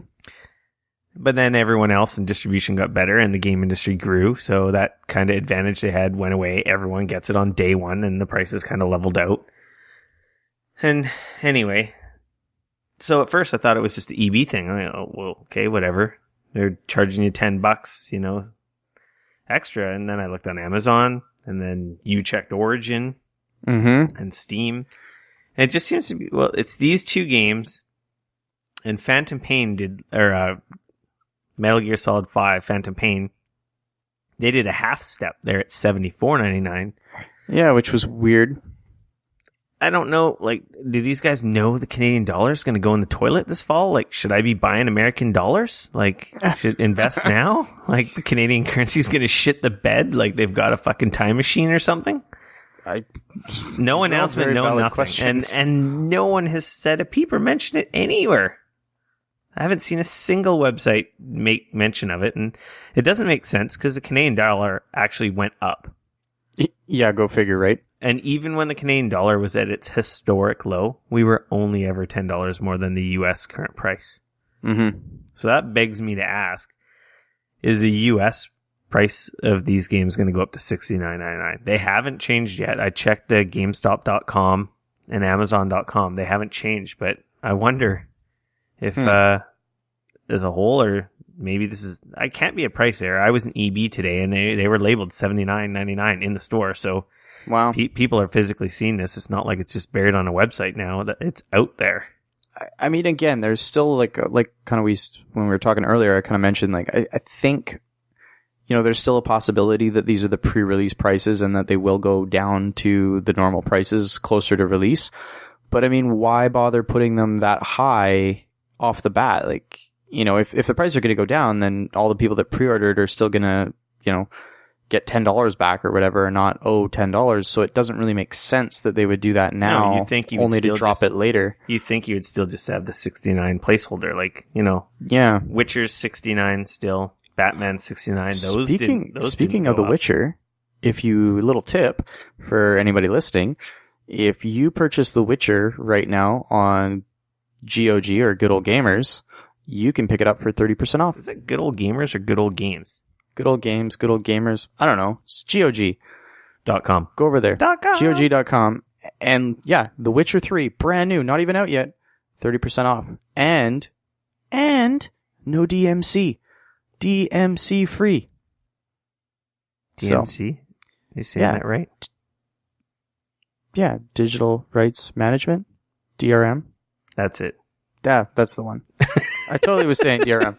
A: But then everyone else in distribution got better and the game industry grew. So that kind of advantage they had went away. Everyone gets it on day one and the prices kind of leveled out. And anyway, So at first I thought it was just the EB thing. Oh, well, okay, whatever. They're charging you $10, extra. And then I looked on Amazon, and then you checked Origin and Steam. And it just seems to be, well, it's these two games, and Phantom Pain Metal Gear Solid 5, Phantom Pain, they did a half step there at $74.99.
B: Yeah, which was weird.
A: I don't know, do these guys know the Canadian dollar is going to go in the toilet this fall? Should I be buying American dollars? Should invest now? The Canadian currency is going to shit the bed? They've got a fucking time machine or something? No announcement, no nothing. And no one has said a peep or mentioned it anywhere. I haven't seen a single website make mention of it, and it doesn't make sense because the Canadian dollar actually went up.
B: Yeah, go figure, right?
A: And even when the Canadian dollar was at its historic low, we were only ever $10 more than the U.S. current price.
B: Mm-hmm.
A: So that begs me to ask, is the U.S. price of these games going to go up to $69.99? They haven't changed yet. I checked the GameStop.com and Amazon.com. They haven't changed, but I wonder if as a whole, or maybe this is, I can't be a price error. I was in EB today, and they were labeled $79.99 in the store, so
B: wow.
A: People are physically seeing this. It's not like it's just buried on a website now. That it's out there.
B: I mean, again, there's still when we were talking earlier, I kind of mentioned I think there's still a possibility that these are the pre-release prices and that they will go down to the normal prices closer to release. But I mean, why bother putting them that high off the bat? If the prices are going to go down, then all the people that pre-ordered are still going to get $10 back or whatever, and not owe $10. So it doesn't really make sense that they would do that now,
A: you think you would
B: only to drop it later.
A: You think you would still just have the 69 placeholder,
B: Yeah.
A: Witcher's 69 still, Batman 69.
B: Speaking of The Witcher, little tip for anybody listening, if you purchase The Witcher right now on GOG or Good Old Gamers, you can pick it up for 30% off.
A: Is it Good Old Gamers or Good Old Games?
B: Good Old Games, Good Old Gamers. I don't know. It's GOG.com. Go over there. GOG.com. And yeah, The Witcher 3, brand new, not even out yet. 30% off. And no DMC. DMC free.
A: DMC? You saying that right?
B: Yeah, Digital Rights Management. DRM.
A: That's it.
B: Yeah, that's the one. I totally was saying DRM.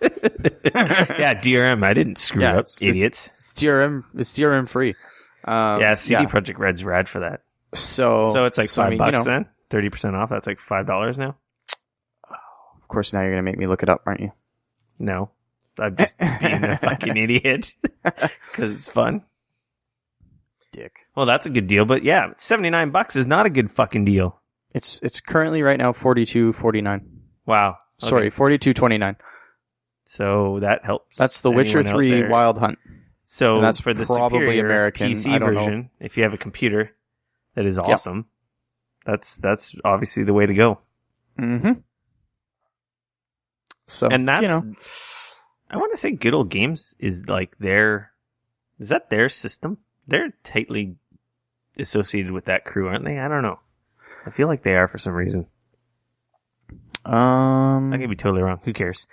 A: Yeah, DRM. I didn't screw up, idiots.
B: It's DRM free.
A: CD Projekt Red's rad for that. So it's $5 then? 30% off. That's $5 now?
B: Of course, now you're going to make me look it up, aren't you?
A: No. I'm just being a fucking idiot. Because it's fun.
B: Dick.
A: Well, that's a good deal. But yeah, $79 is not a good fucking deal.
B: It's currently right now $42.49.
A: Wow. Okay.
B: Sorry, $42.29.
A: So that helps.
B: That's The Witcher 3 Wild Hunt.
A: So
B: and that's
A: for the
B: probably
A: superior
B: American
A: PC version, if you have a computer that is awesome, that's obviously the way to go.
B: Mm-hmm. So,
A: and that's, I want to say Good Old Games is is that their system? They're tightly associated with that crew, aren't they? I don't know. I feel like they are for some reason. I could be totally wrong. Who cares?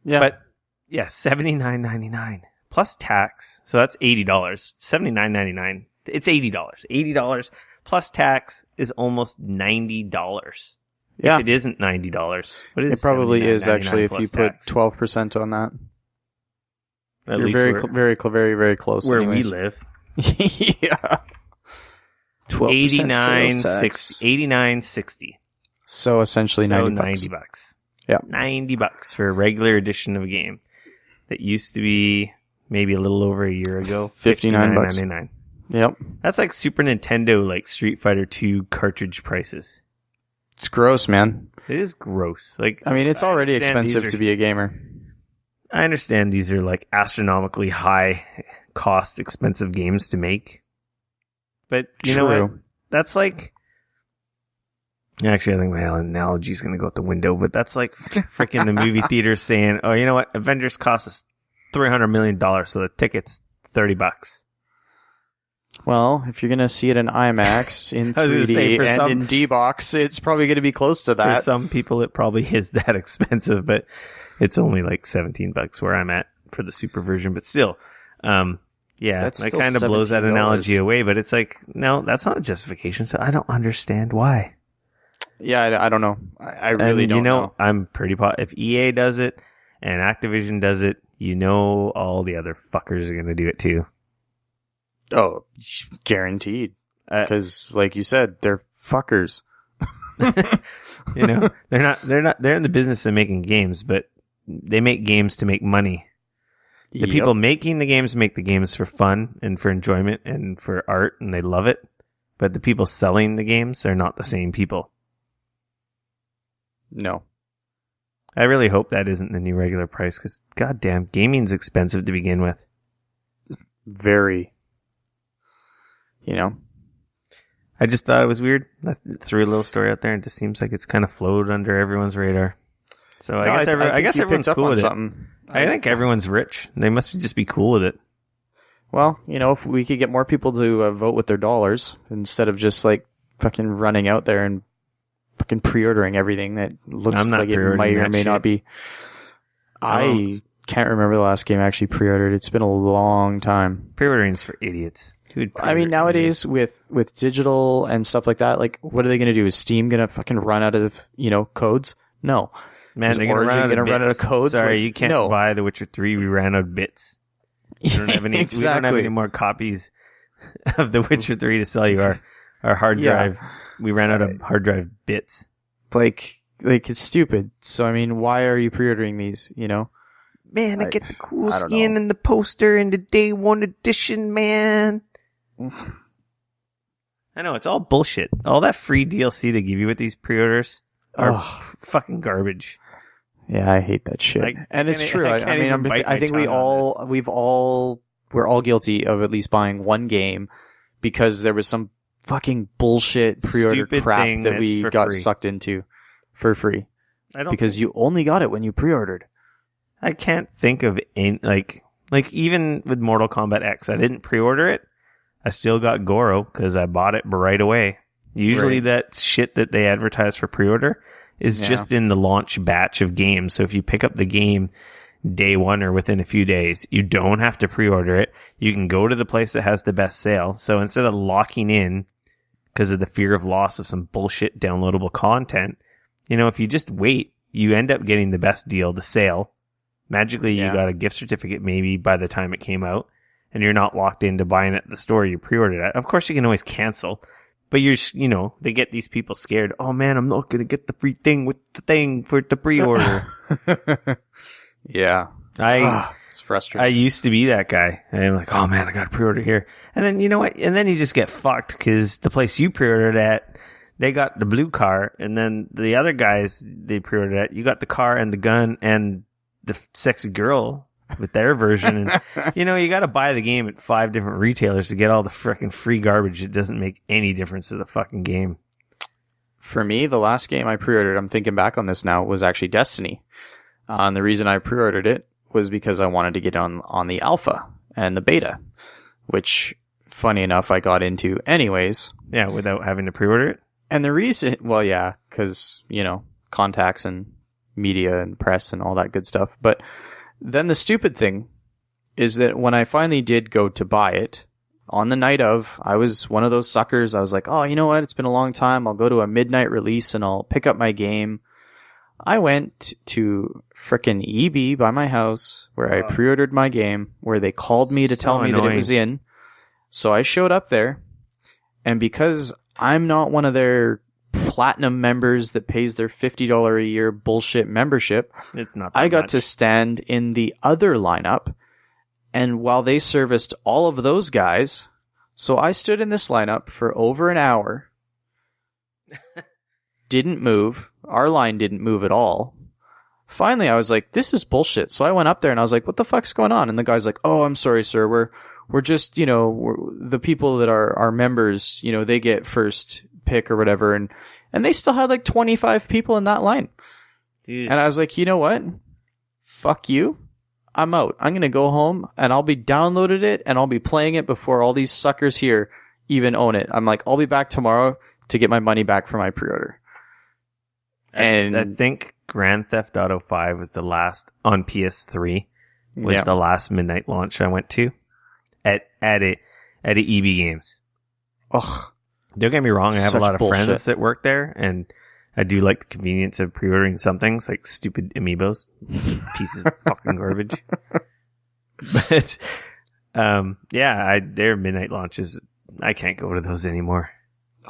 B: Yeah.
A: But yeah, $79.99 plus tax. So that's $80. $79.99. It's $80. $80 plus tax is almost $90.
B: Yeah.
A: If it isn't $90, what is
B: it? Probably is actually if you
A: tax?
B: put 12% on that.
A: At
B: You're
A: least
B: very, very close.
A: Where
B: anyways.
A: we live.
B: Yeah. 12%
A: $89.60.
B: So essentially $90.
A: $90.
B: Yeah.
A: $90 for a regular edition of a game that used to be maybe a little over a year ago.
B: $59.99. Yep.
A: That's like Super Nintendo, Street Fighter 2 cartridge prices.
B: It's gross, man.
A: It is gross.
B: It's already expensive to be a gamer.
A: I understand these are astronomically high cost, expensive games to make. But you know what? That's actually, I think my analogy is going to go out the window, but that's like freaking the movie theater saying, oh, you know what? Avengers cost us $300 million, so the ticket's $30.
B: Well, if you're going to see it in IMAX, in 3D, and in D-Box, it's probably going to be close to that.
A: For some people, it probably is that expensive, but it's only like $17 where I'm at for the super version. But still, yeah, that kind of blows that analogy away. But it's like, no, that's not a justification. So I don't understand why.
B: Yeah, I don't know. I really don't know.
A: I'm pretty if EA does it and Activision does it, all the other fuckers are going to do it too.
B: Oh, guaranteed. Because, like you said, they're fuckers.
A: They're in the business of making games, but they make games to make money. The people making the games make the games for fun and for enjoyment and for art, and they love it. But the people selling the games are not the same people.
B: No.
A: I really hope that isn't the new regular price, because goddamn, gaming's expensive to begin with.
B: Very.
A: I just thought it was weird. I threw a little story out there, and it just seems like it's kind of floated under everyone's radar. So I guess everyone's cool with it. I think everyone's rich. They must just be cool with it.
B: Well, if we could get more people to vote with their dollars instead of just like fucking running out there and fucking pre-ordering everything that looks like it might or may not be. I can't remember the last game I actually pre-ordered. It's been a long time.
A: Pre-ordering's for idiots.
B: I mean, nowadays with digital and stuff like that, like, what are they going to do? Is Steam going to fucking run out of, codes? No.
A: Man, they're going to run out of codes. Sorry, you can't buy The Witcher 3. We ran out of bits. We don't have any, exactly. We don't have any more copies of The Witcher 3 to sell you. Our hard drive, we ran out of hard drive bits.
B: Like it's stupid. So, I mean, why are you pre-ordering these,
A: Man, I get the cool skin and the poster and the day one edition, man. I know, it's all bullshit. All that free DLC they give you with these pre-orders are fucking garbage.
B: Yeah, I hate that shit. And it's true. I think we're all guilty of at least buying one game because there was some fucking bullshit pre-order crap that we got sucked into for free. Because you only got it when you pre-ordered.
A: I can't think of any, like even with Mortal Kombat X, I didn't pre-order it. I still got Goro because I bought it right away. Usually that shit that they advertise for pre-order is just in the launch batch of games. So if you pick up the game day one or within a few days, you don't have to pre-order it. You can go to the place that has the best sale. So instead of locking in because of the fear of loss of some bullshit downloadable content, if you just wait, you end up getting the best deal, the sale. Magically, you got a gift certificate maybe by the time it came out, and you're not locked into buying it at the store you pre-ordered at. Of course, you can always cancel, but they get these people scared. Oh man, I'm not going to get the free thing with the thing for the pre-order.
B: Yeah. It's frustrating.
A: I used to be that guy. And I'm like, oh man, I got to pre-order here. And then, you know what? And then you just get fucked because the place you pre-ordered at, they got the blue car, and then the other guys they pre-ordered at, you got the car and the gun and the sexy girl with their version. And, you got to buy the game at 5 different retailers to get all the frickin' free garbage. It doesn't make any difference to the fucking game.
B: For me, the last game I pre-ordered, I'm thinking back on this now, was actually Destiny. And the reason I pre-ordered it was because I wanted to get on the alpha and the beta, which, funny enough, I got into anyways.
A: Yeah, without having to pre-order it?
B: And the reason, because, contacts and media and press and all that good stuff. But then the stupid thing is that when I finally did go to buy it, on the night of, I was one of those suckers. I was like, oh, you know what? It's been a long time. I'll go to a midnight release and I'll pick up my game. I went to frickin' EB by my house where I pre-ordered my game, where they called me to tell me that it was in. So I showed up there, and because I'm not one of their platinum members that pays their $50 a year bullshit membership, I got to stand in the other lineup, and while they serviced all of those guys, so I stood in this lineup for over an hour, didn't move, our line didn't move at all. Finally, I was like, this is bullshit. So I went up there and I was like, what the fuck's going on? And the guy's like, oh, I'm sorry, sir. We're just, we're the people that are our members, they get first pick or whatever. And they still had like 25 people in that line. Jeez. And I was like, you know what? Fuck you. I'm out. I'm going to go home and I'll be downloaded it and I'll be playing it before all these suckers here even own it. I'm like, I'll be back tomorrow to get my money back for my pre-order. And
A: I think Grand Theft Auto 5 was the last on PS3. Was the last midnight launch I went to at EB Games.
B: Ugh.
A: Don't get me wrong, I have a lot of
B: bullshit.
A: friends that work there, and I do like the convenience of pre-ordering some things, like stupid amiibos. Pieces of fucking garbage. But, their midnight launches, I can't go to those anymore.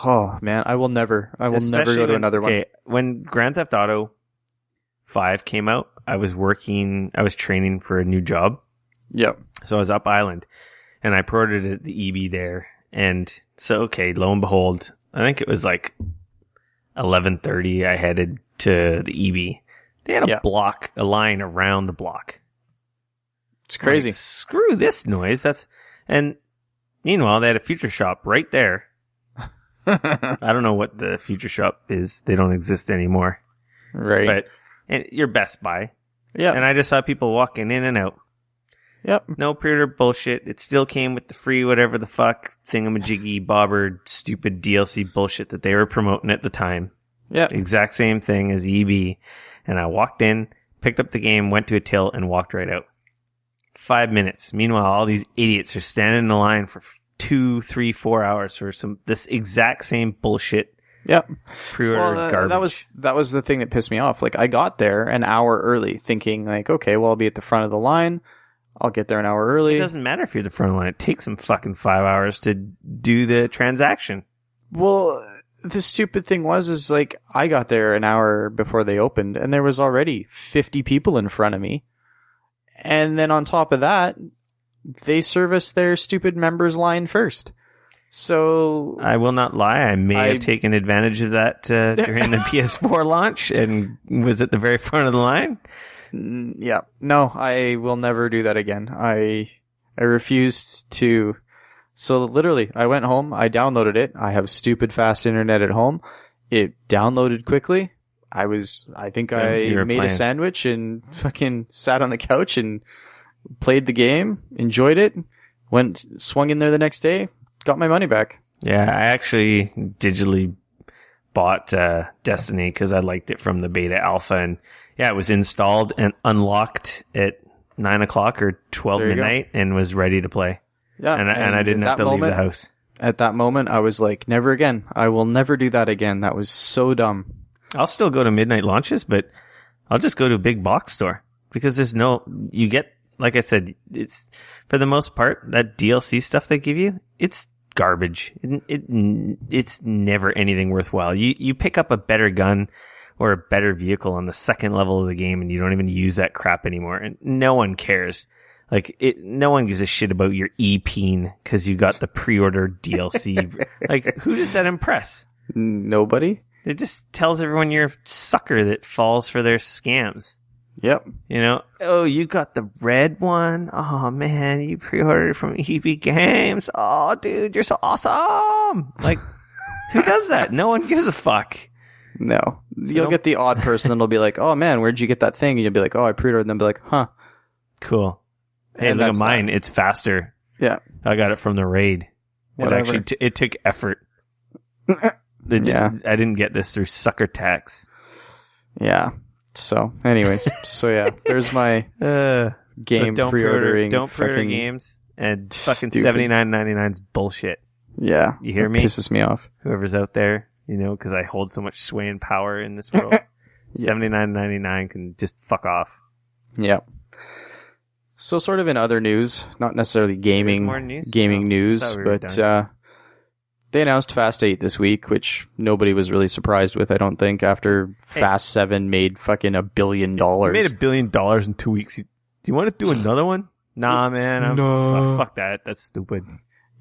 B: Oh, man, I will never go to another one.
A: When Grand Theft Auto 5 came out, I was training for a new job.
B: Yep.
A: So I was up island, and I pre-ordered it at the EB there. And so, lo and behold, I think it was like 11:30. I headed to the EB. They had a line around the block.
B: It's crazy.
A: Like, screw this noise. And meanwhile, they had a Future Shop right there. I don't know what the Future Shop is. They don't exist anymore.
B: Right.
A: But and your Best Buy.
B: Yeah.
A: And I just saw people walking in and out.
B: Yep.
A: No pre-order bullshit. It still came with the free whatever the fuck thingamajiggy bobber stupid DLC bullshit that they were promoting at the time.
B: Yeah.
A: Exact same thing as EB. And I walked in, picked up the game, went to a till, and walked right out. 5 minutes. Meanwhile, all these idiots are standing in the line for 2, 3, 4 hours for this exact same bullshit.
B: Yep.
A: Pre-order garbage.
B: That was the thing that pissed me off. Like, I got there an hour early thinking like, okay, well, I'll be at the front of the line. I'll get there an hour early.
A: It doesn't matter if you're the front of the line. It takes them fucking 5 hours to do the transaction.
B: Well, the stupid thing is like, I got there an hour before they opened and there was already 50 people in front of me. And then on top of that, they serviced their stupid members line first. So
A: I will not lie. I may have taken advantage of that during the PS4 launch and was at the very front of the line.
B: Yeah. No, I will never do that again. I refused to. So literally, I went home, I downloaded it. I have stupid fast internet at home. It downloaded quickly. I think I made a sandwich and fucking sat on the couch and played the game, enjoyed it, swung in there the next day, got my money back.
A: Yeah, I actually digitally bought Destiny because I liked it from the beta alpha, and yeah, it was installed and unlocked at 9 o'clock or 12 midnight and was ready to play. Yeah, and I didn't have to leave the house.
B: At that moment, I was like, never again. I will never do that again. That was so dumb.
A: I'll still go to midnight launches, but I'll just go to a big box store because you get, like I said, it's for the most part, that DLC stuff they give you, it's garbage. It's never anything worthwhile. You pick up a better gun or a better vehicle on the second level of the game and you don't even use that crap anymore. And no one cares. Like, no one gives a shit about your E-peen because you got the pre-order DLC. Like, who does that impress?
B: Nobody.
A: It just tells everyone you're a sucker that falls for their scams.
B: Yep.
A: You know, oh, you got the red one? Oh, man, you pre-ordered it from EB Games. Oh, dude, you're so awesome. Like, who does that? No one gives a fuck.
B: No. You'll get the odd person that'll be like, oh, man, where'd you get that thing? And you'll be like, oh, I pre-ordered, and they'll be like, huh.
A: Cool. Hey, and look at mine. It's faster.
B: Yeah.
A: I got it from the raid.
B: Whatever.
A: It took effort.
B: Yeah.
A: I didn't get this through sucker tax.
B: Yeah. So, anyways. There's my game pre-ordering.
A: Don't pre-order games. And fucking $79.99's bullshit.
B: Yeah.
A: You hear me?
B: Pisses me off.
A: Whoever's out there, because I hold so much sway and power in this world. $79.99 can just fuck off.
B: Yeah. So sort of in other news, not necessarily gaming news, but they announced Fast 8 this week, which nobody was really surprised with, I don't think, after Fast 7 made fucking $1 billion.
A: It made $1 billion in 2 weeks. Do you want to do another one? Nah, man. Fuck that. That's stupid.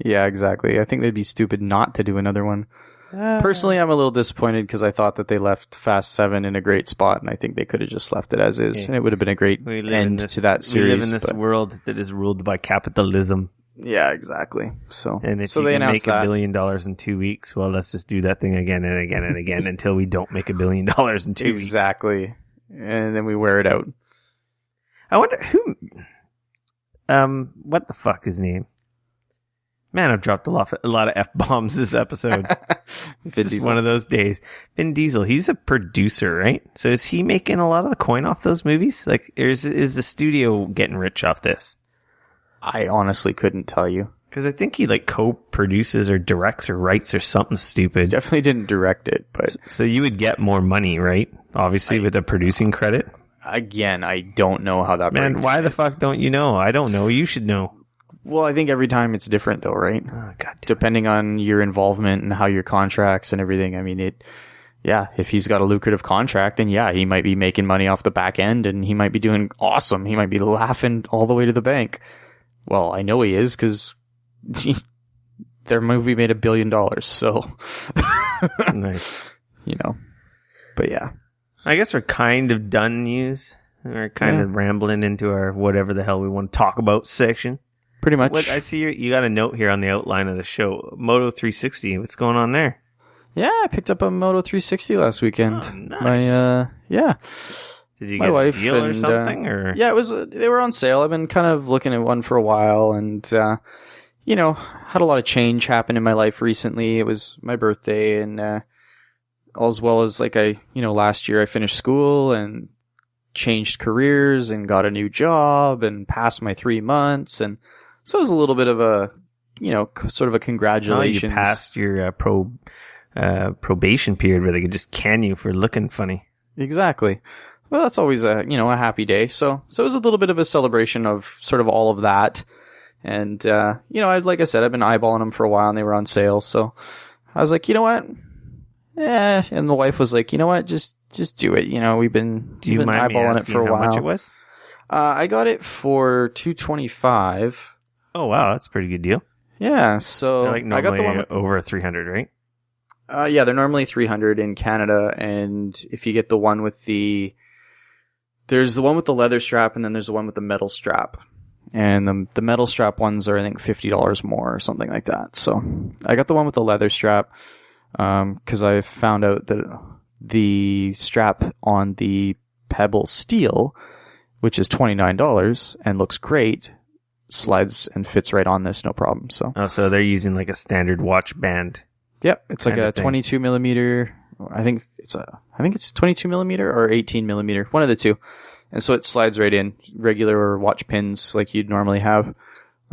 B: Yeah, exactly. I think they'd be stupid not to do another one. Personally, I'm a little disappointed because I thought that they left Fast 7 in a great spot, and I think they could have just left it as is, and it would have been a great end to that series.
A: We live in this world that is ruled by capitalism.
B: Yeah, exactly.
A: And if you can make $1 billion in 2 weeks, well, let's just do that thing again and again and again until we don't make $1 billion in 2 weeks.
B: Exactly. And then we wear it out.
A: I wonder who... what the fuck is his name? Man, I've dropped a lot of F-bombs this episode. It's just
B: Diesel.
A: one of those days. Vin Diesel, he's a producer, right? So is he making a lot of the coin off those movies? Like, is the studio getting rich off this?
B: I honestly couldn't tell you.
A: Because I think he like co-produces or directs or writes or something stupid.
B: Definitely didn't direct it, but...
A: So you would get more money, right? Obviously with a producing credit.
B: Again, I don't know how that...
A: Man, why the fuck don't you know? I don't know. You should know.
B: Well, I think every time it's different though, right?
A: Oh, God.
B: Depending on your involvement and how your contracts and everything. I mean, if he's got a lucrative contract, then yeah, he might be making money off the back end and he might be doing awesome. He might be laughing all the way to the bank. Well, I know he is because their movie made $1 billion. So,
A: Nice.
B: You know, but yeah.
A: I guess we're kind of done news. We're kind of rambling into our whatever the hell we want to talk about section.
B: Pretty much.
A: What I see you got a note here on the outline of the show. Moto 360. What's going on there?
B: Yeah, I picked up a Moto 360 last weekend.
A: Oh, nice.
B: Yeah.
A: Did you
B: My
A: get
B: wife
A: a deal or
B: and,
A: something? Or
B: Yeah, it was. They were on sale. I've been kind of looking at one for a while, and had a lot of change happen in my life recently. It was my birthday, and as well as last year I finished school and changed careers and got a new job and passed my 3 months, and so it was a little bit of a sort of a congratulations.
A: You passed your probation period where they could just can you for looking funny.
B: Exactly. Well, that's always a happy day. So it was a little bit of a celebration of sort of all of that. And, like I said, I've been eyeballing them for a while and they were on sale. So I was like, you know what? Yeah. And the wife was like, you know what? Just do it. We've been eyeballing it for a while.
A: How much it was?
B: I got it for $225.
A: Oh, wow. That's a pretty good deal.
B: Yeah. So
A: I got the one with over 300, right?
B: Yeah, they're normally 300 in Canada. And if you get the one with there's the one with the leather strap and then there's the one with the metal strap. And the metal strap ones are, I think, $50 more or something like that. So I got the one with the leather strap because I found out that the strap on the Pebble Steel, which is $29 and looks great, slides and fits right on this, no problem. So
A: they're using like a standard watch band.
B: Yep, it's like a 22 millimeter. I think it's 22 millimeter or 18 millimeter, one of the two. And so it slides right in, regular watch pins like you'd normally have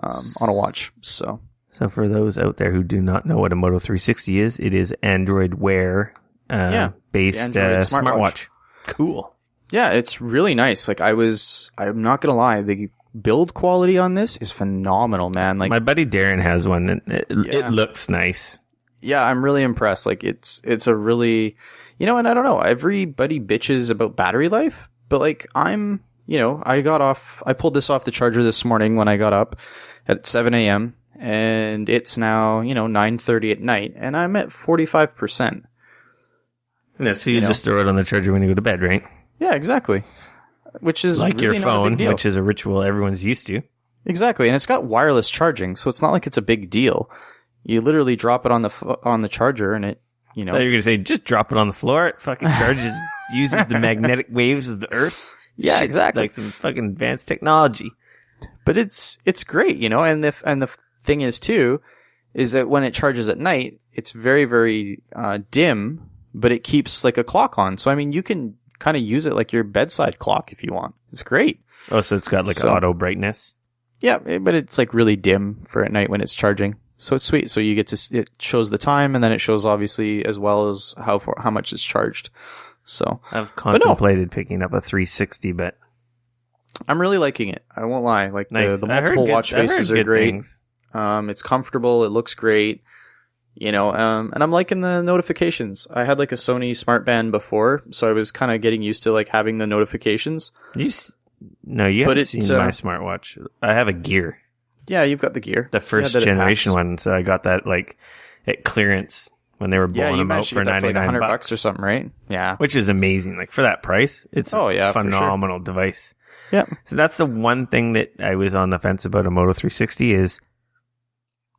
B: on a watch. So
A: for those out there who do not know what a Moto 360 is, it is Android Wear based smartwatch. Cool.
B: Yeah, it's really nice. Like I'm not gonna lie, the build quality on this is phenomenal, man. Like
A: my buddy Darren has one, and it looks nice.
B: Yeah, I'm really impressed. Like it's a really, and I don't know, everybody bitches about battery life, but like I pulled this off the charger this morning when I got up at 7 a.m. and it's now, 9:30 at night and I'm at 45%.
A: Yeah, so you just throw it on the charger when you go to bed, right?
B: Yeah, exactly. Which is
A: like
B: really
A: your phone, which is a ritual everyone's used to.
B: Exactly, and it's got wireless charging, so it's not like it's a big deal. You literally drop it on the charger, and it,
A: I thought you were gonna say just drop it on the floor. It fucking charges, uses the magnetic waves of the Earth.
B: Yeah,
A: Shit's
B: exactly.
A: like some fucking advanced technology.
B: But it's great, and the thing is too, is that when it charges at night, it's very very dim, but it keeps like a clock on. So I mean, you can kind of use it like your bedside clock if you want. It's great.
A: Oh, so it's got like auto brightness.
B: Yeah, but it's like really dim for at night when it's charging. So it's sweet. So you get it shows the time, and then it shows obviously as well as how much it's charged. So
A: I've contemplated picking up a 360, but
B: I'm really liking it. I won't lie. Like
A: nice.
B: the multiple watch faces are great.
A: Things.
B: It's comfortable. It looks great. And I'm liking the notifications. I had like a Sony Smart Band before, so I was kind of getting used to like having the notifications.
A: You haven't seen my smartwatch. I have a Gear.
B: Yeah, you've got the Gear.
A: The first generation one, so I got that like at clearance when they were blowing them out for $99
B: like $100 or something, right? Yeah.
A: Which is amazing. Like for that price, it's a phenomenal device.
B: Yeah.
A: So that's the one thing that I was on the fence about a Moto 360 is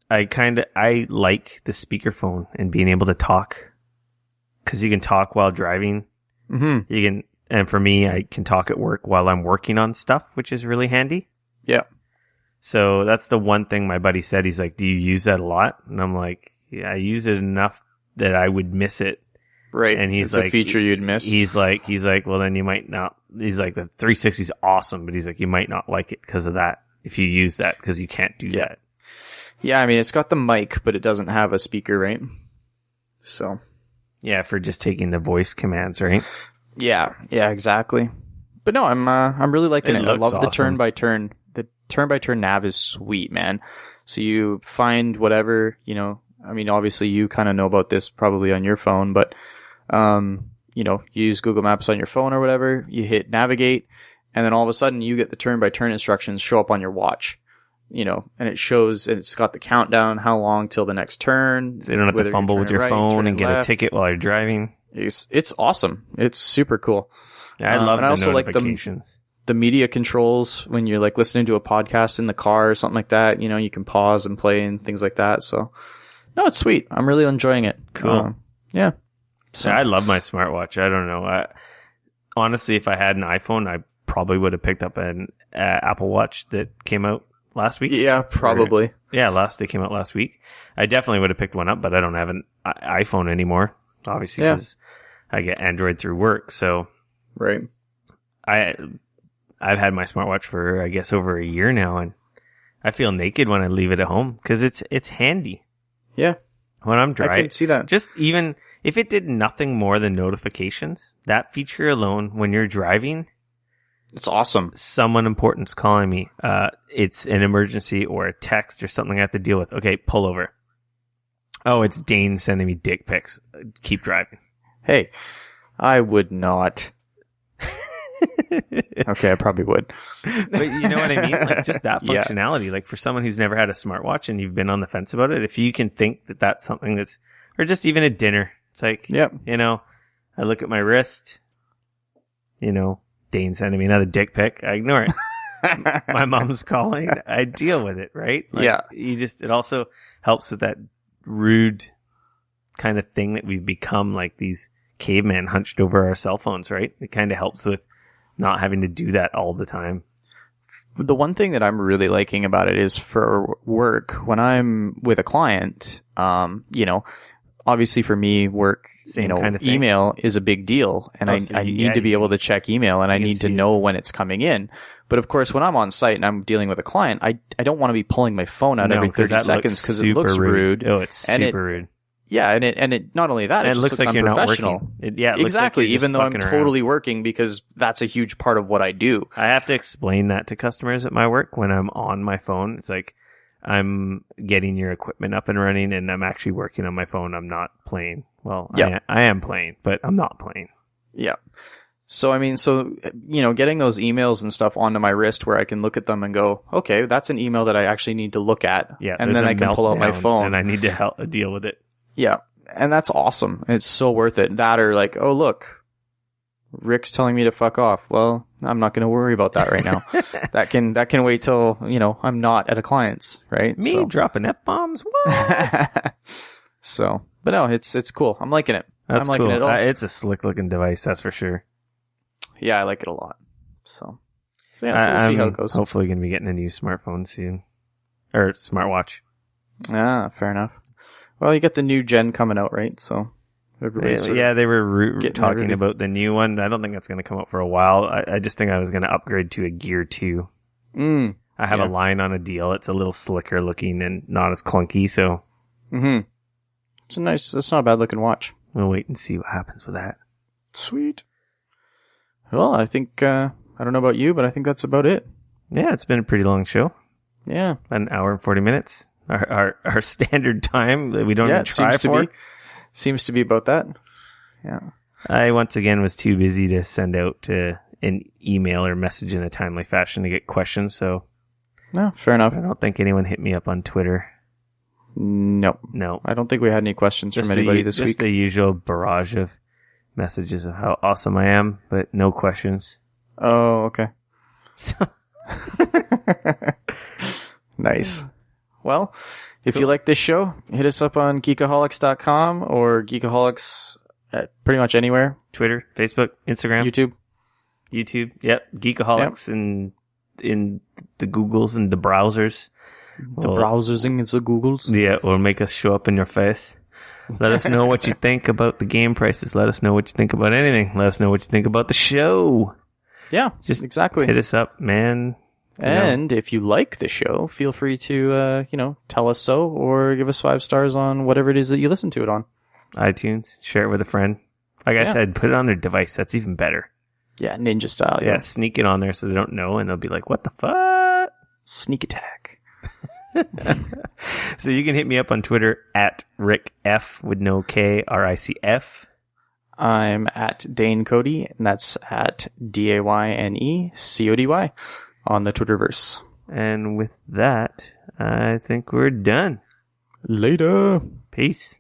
A: I like the speakerphone and being able to talk because you can talk while driving.
B: Mm-hmm.
A: And for me, I can talk at work while I'm working on stuff, which is really handy.
B: Yeah.
A: So that's the one thing my buddy said. He's like, do you use that a lot? And I'm like, yeah, I use it enough that I would miss it.
B: Right.
A: And he's
B: it's
A: like,
B: a feature you'd miss.
A: He's like, well, then you might not. He's like, the 360 is awesome, but he's like, you might not like it because of that. If you use that, because you can't do that.
B: Yeah, I mean, it's got the mic, but it doesn't have a speaker, right? So.
A: Yeah, for just taking the voice commands, right?
B: Yeah, exactly. But no, I'm really liking it. I love the turn-by-turn. The turn-by-turn nav is sweet, man. So you find whatever, I mean, obviously you kind of know about this probably on your phone, but, you use Google Maps on your phone or whatever, you hit navigate, and then all of a sudden you get the turn-by-turn instructions show up on your watch, and it's got the countdown, how long till the next turn.
A: So you don't have to fumble with your phone and get a ticket while you're driving.
B: It's awesome. It's super cool.
A: Yeah, I love the
B: Like
A: notifications.
B: the media controls when you're like listening to a podcast in the car or something like that, you can pause and play and things like that. So no, it's sweet. I'm really enjoying it.
A: Cool.
B: Yeah.
A: So I love my smartwatch. I don't know. Honestly, if I had an iPhone, I probably would have picked up an Apple Watch that came out last week.
B: Yeah, probably.
A: They came out last week. I definitely would have picked one up, but I don't have an iPhone anymore, obviously, because I get Android through work. So
B: right.
A: I've had my smartwatch for, I guess, over a year now, and I feel naked when I leave it at home because it's handy.
B: Yeah.
A: When I'm driving.
B: I can see that.
A: Just even if it did nothing more than notifications, that feature alone, when you're driving,
B: it's awesome.
A: Someone important's calling me. It's an emergency or a text or something I have to deal with. Okay, pull over. Oh, it's Dayne sending me dick pics. Keep driving.
B: Hey, I would not. Okay, I probably would.
A: But you know what I mean? Like, just that functionality. Like, for someone who's never had a smartwatch and you've been on the fence about it, if you can think that that's something that's, or just even at dinner, it's like, I look at my wrist, Dayne sending me another dick pic, I ignore it. My mom's calling, I deal with it, right? Like, it also helps with that rude kind of thing that we've become, like these cavemen hunched over our cell phones, right? It kind of helps with not having to do that all the time.
B: The one thing that I'm really liking about it is for work, when I'm with a client, obviously for me, work,
A: kind of
B: email is a big deal, and I need to be able to check email, and I need to know when it's coming in. But of course, when I'm on site and I'm dealing with a client, I don't want to be pulling my phone out every 30 seconds because it looks rude.
A: Oh, it's super rude.
B: Yeah, and it not only that, it
A: looks like you're not working.
B: Exactly, like even though I'm totally working, because that's a huge part of what I do.
A: I have to explain that to customers at my work when I'm on my phone. It's like, I'm getting your equipment up and running, and I'm actually working on my phone. I'm not playing. Well, I am playing, but I'm not playing.
B: Yeah. So, I mean, getting those emails and stuff onto my wrist where I can look at them and go, okay, that's an email that I actually need to look at.
A: Yeah.
B: And then I can pull out my phone.
A: And I need to deal with it.
B: Yeah. And that's awesome. It's so worth it. That, or like, oh, look, Rick's telling me to fuck off. Well, I'm not going to worry about that right now. That can wait till, I'm not at a client's, right?
A: Me dropping F-bombs? What?
B: But no, it's cool. I'm liking it.
A: That's
B: I'm liking
A: cool.
B: it all.
A: It's a slick looking device, that's for sure.
B: Yeah, I like it a lot. So we'll see how it goes.
A: Hopefully going to be getting a new smartphone soon. Or smartwatch.
B: Ah, fair enough. Well, you got the new gen coming out, right? So everybody's
A: they were talking about the new one. I don't think that's going to come out for a while. I just think I was going to upgrade to a Gear 2. I have a line on a deal. It's a little slicker looking and not as clunky, so.
B: Mm-hmm. It's not a bad looking watch.
A: We'll wait and see what happens with that.
B: Sweet. Well, I think, I don't know about you, but I think that's about it.
A: Yeah, it's been a pretty long show.
B: Yeah.
A: An hour and 40 minutes. Our standard time that we don't even try for.
B: Seems to be about that. Yeah.
A: I, once again, was too busy to send out an email or message in a timely fashion to get questions, so.
B: No, fair enough.
A: I don't think anyone hit me up on Twitter.
B: No. I don't think we had any questions from anybody this week.
A: Just the usual barrage of messages of how awesome I am, but no questions.
B: Oh, okay. So. Nice. Well, if you like this show, hit us up on Geekoholics.com or Geekoholics at pretty much anywhere.
A: Twitter, Facebook, Instagram.
B: YouTube.
A: Yep. Geekoholics, and in the Googles and the browsers.
B: The browsers and the Googles.
A: Yeah, or make us show up in your face. Let us know what you think about the game prices. Let us know what you think about anything. Let us know what you think about the show.
B: Yeah, just exactly.
A: Hit us up, man.
B: And if you like the show, feel free to, tell us so or give us 5 stars on whatever it is that you listen to it on.
A: iTunes. Share it with a friend. Like I said, put it on their device. That's even better.
B: Yeah, ninja style.
A: Yeah, sneak it on there so they don't know and they'll be like, what the fuck?
B: Sneak attack.
A: So you can hit me up on Twitter at RickF with no K, RICF.
B: I'm at Dayne Cody, and that's at DAYNECODY on the Twitterverse.
A: And with that, I think we're done.
B: Later.
A: Peace.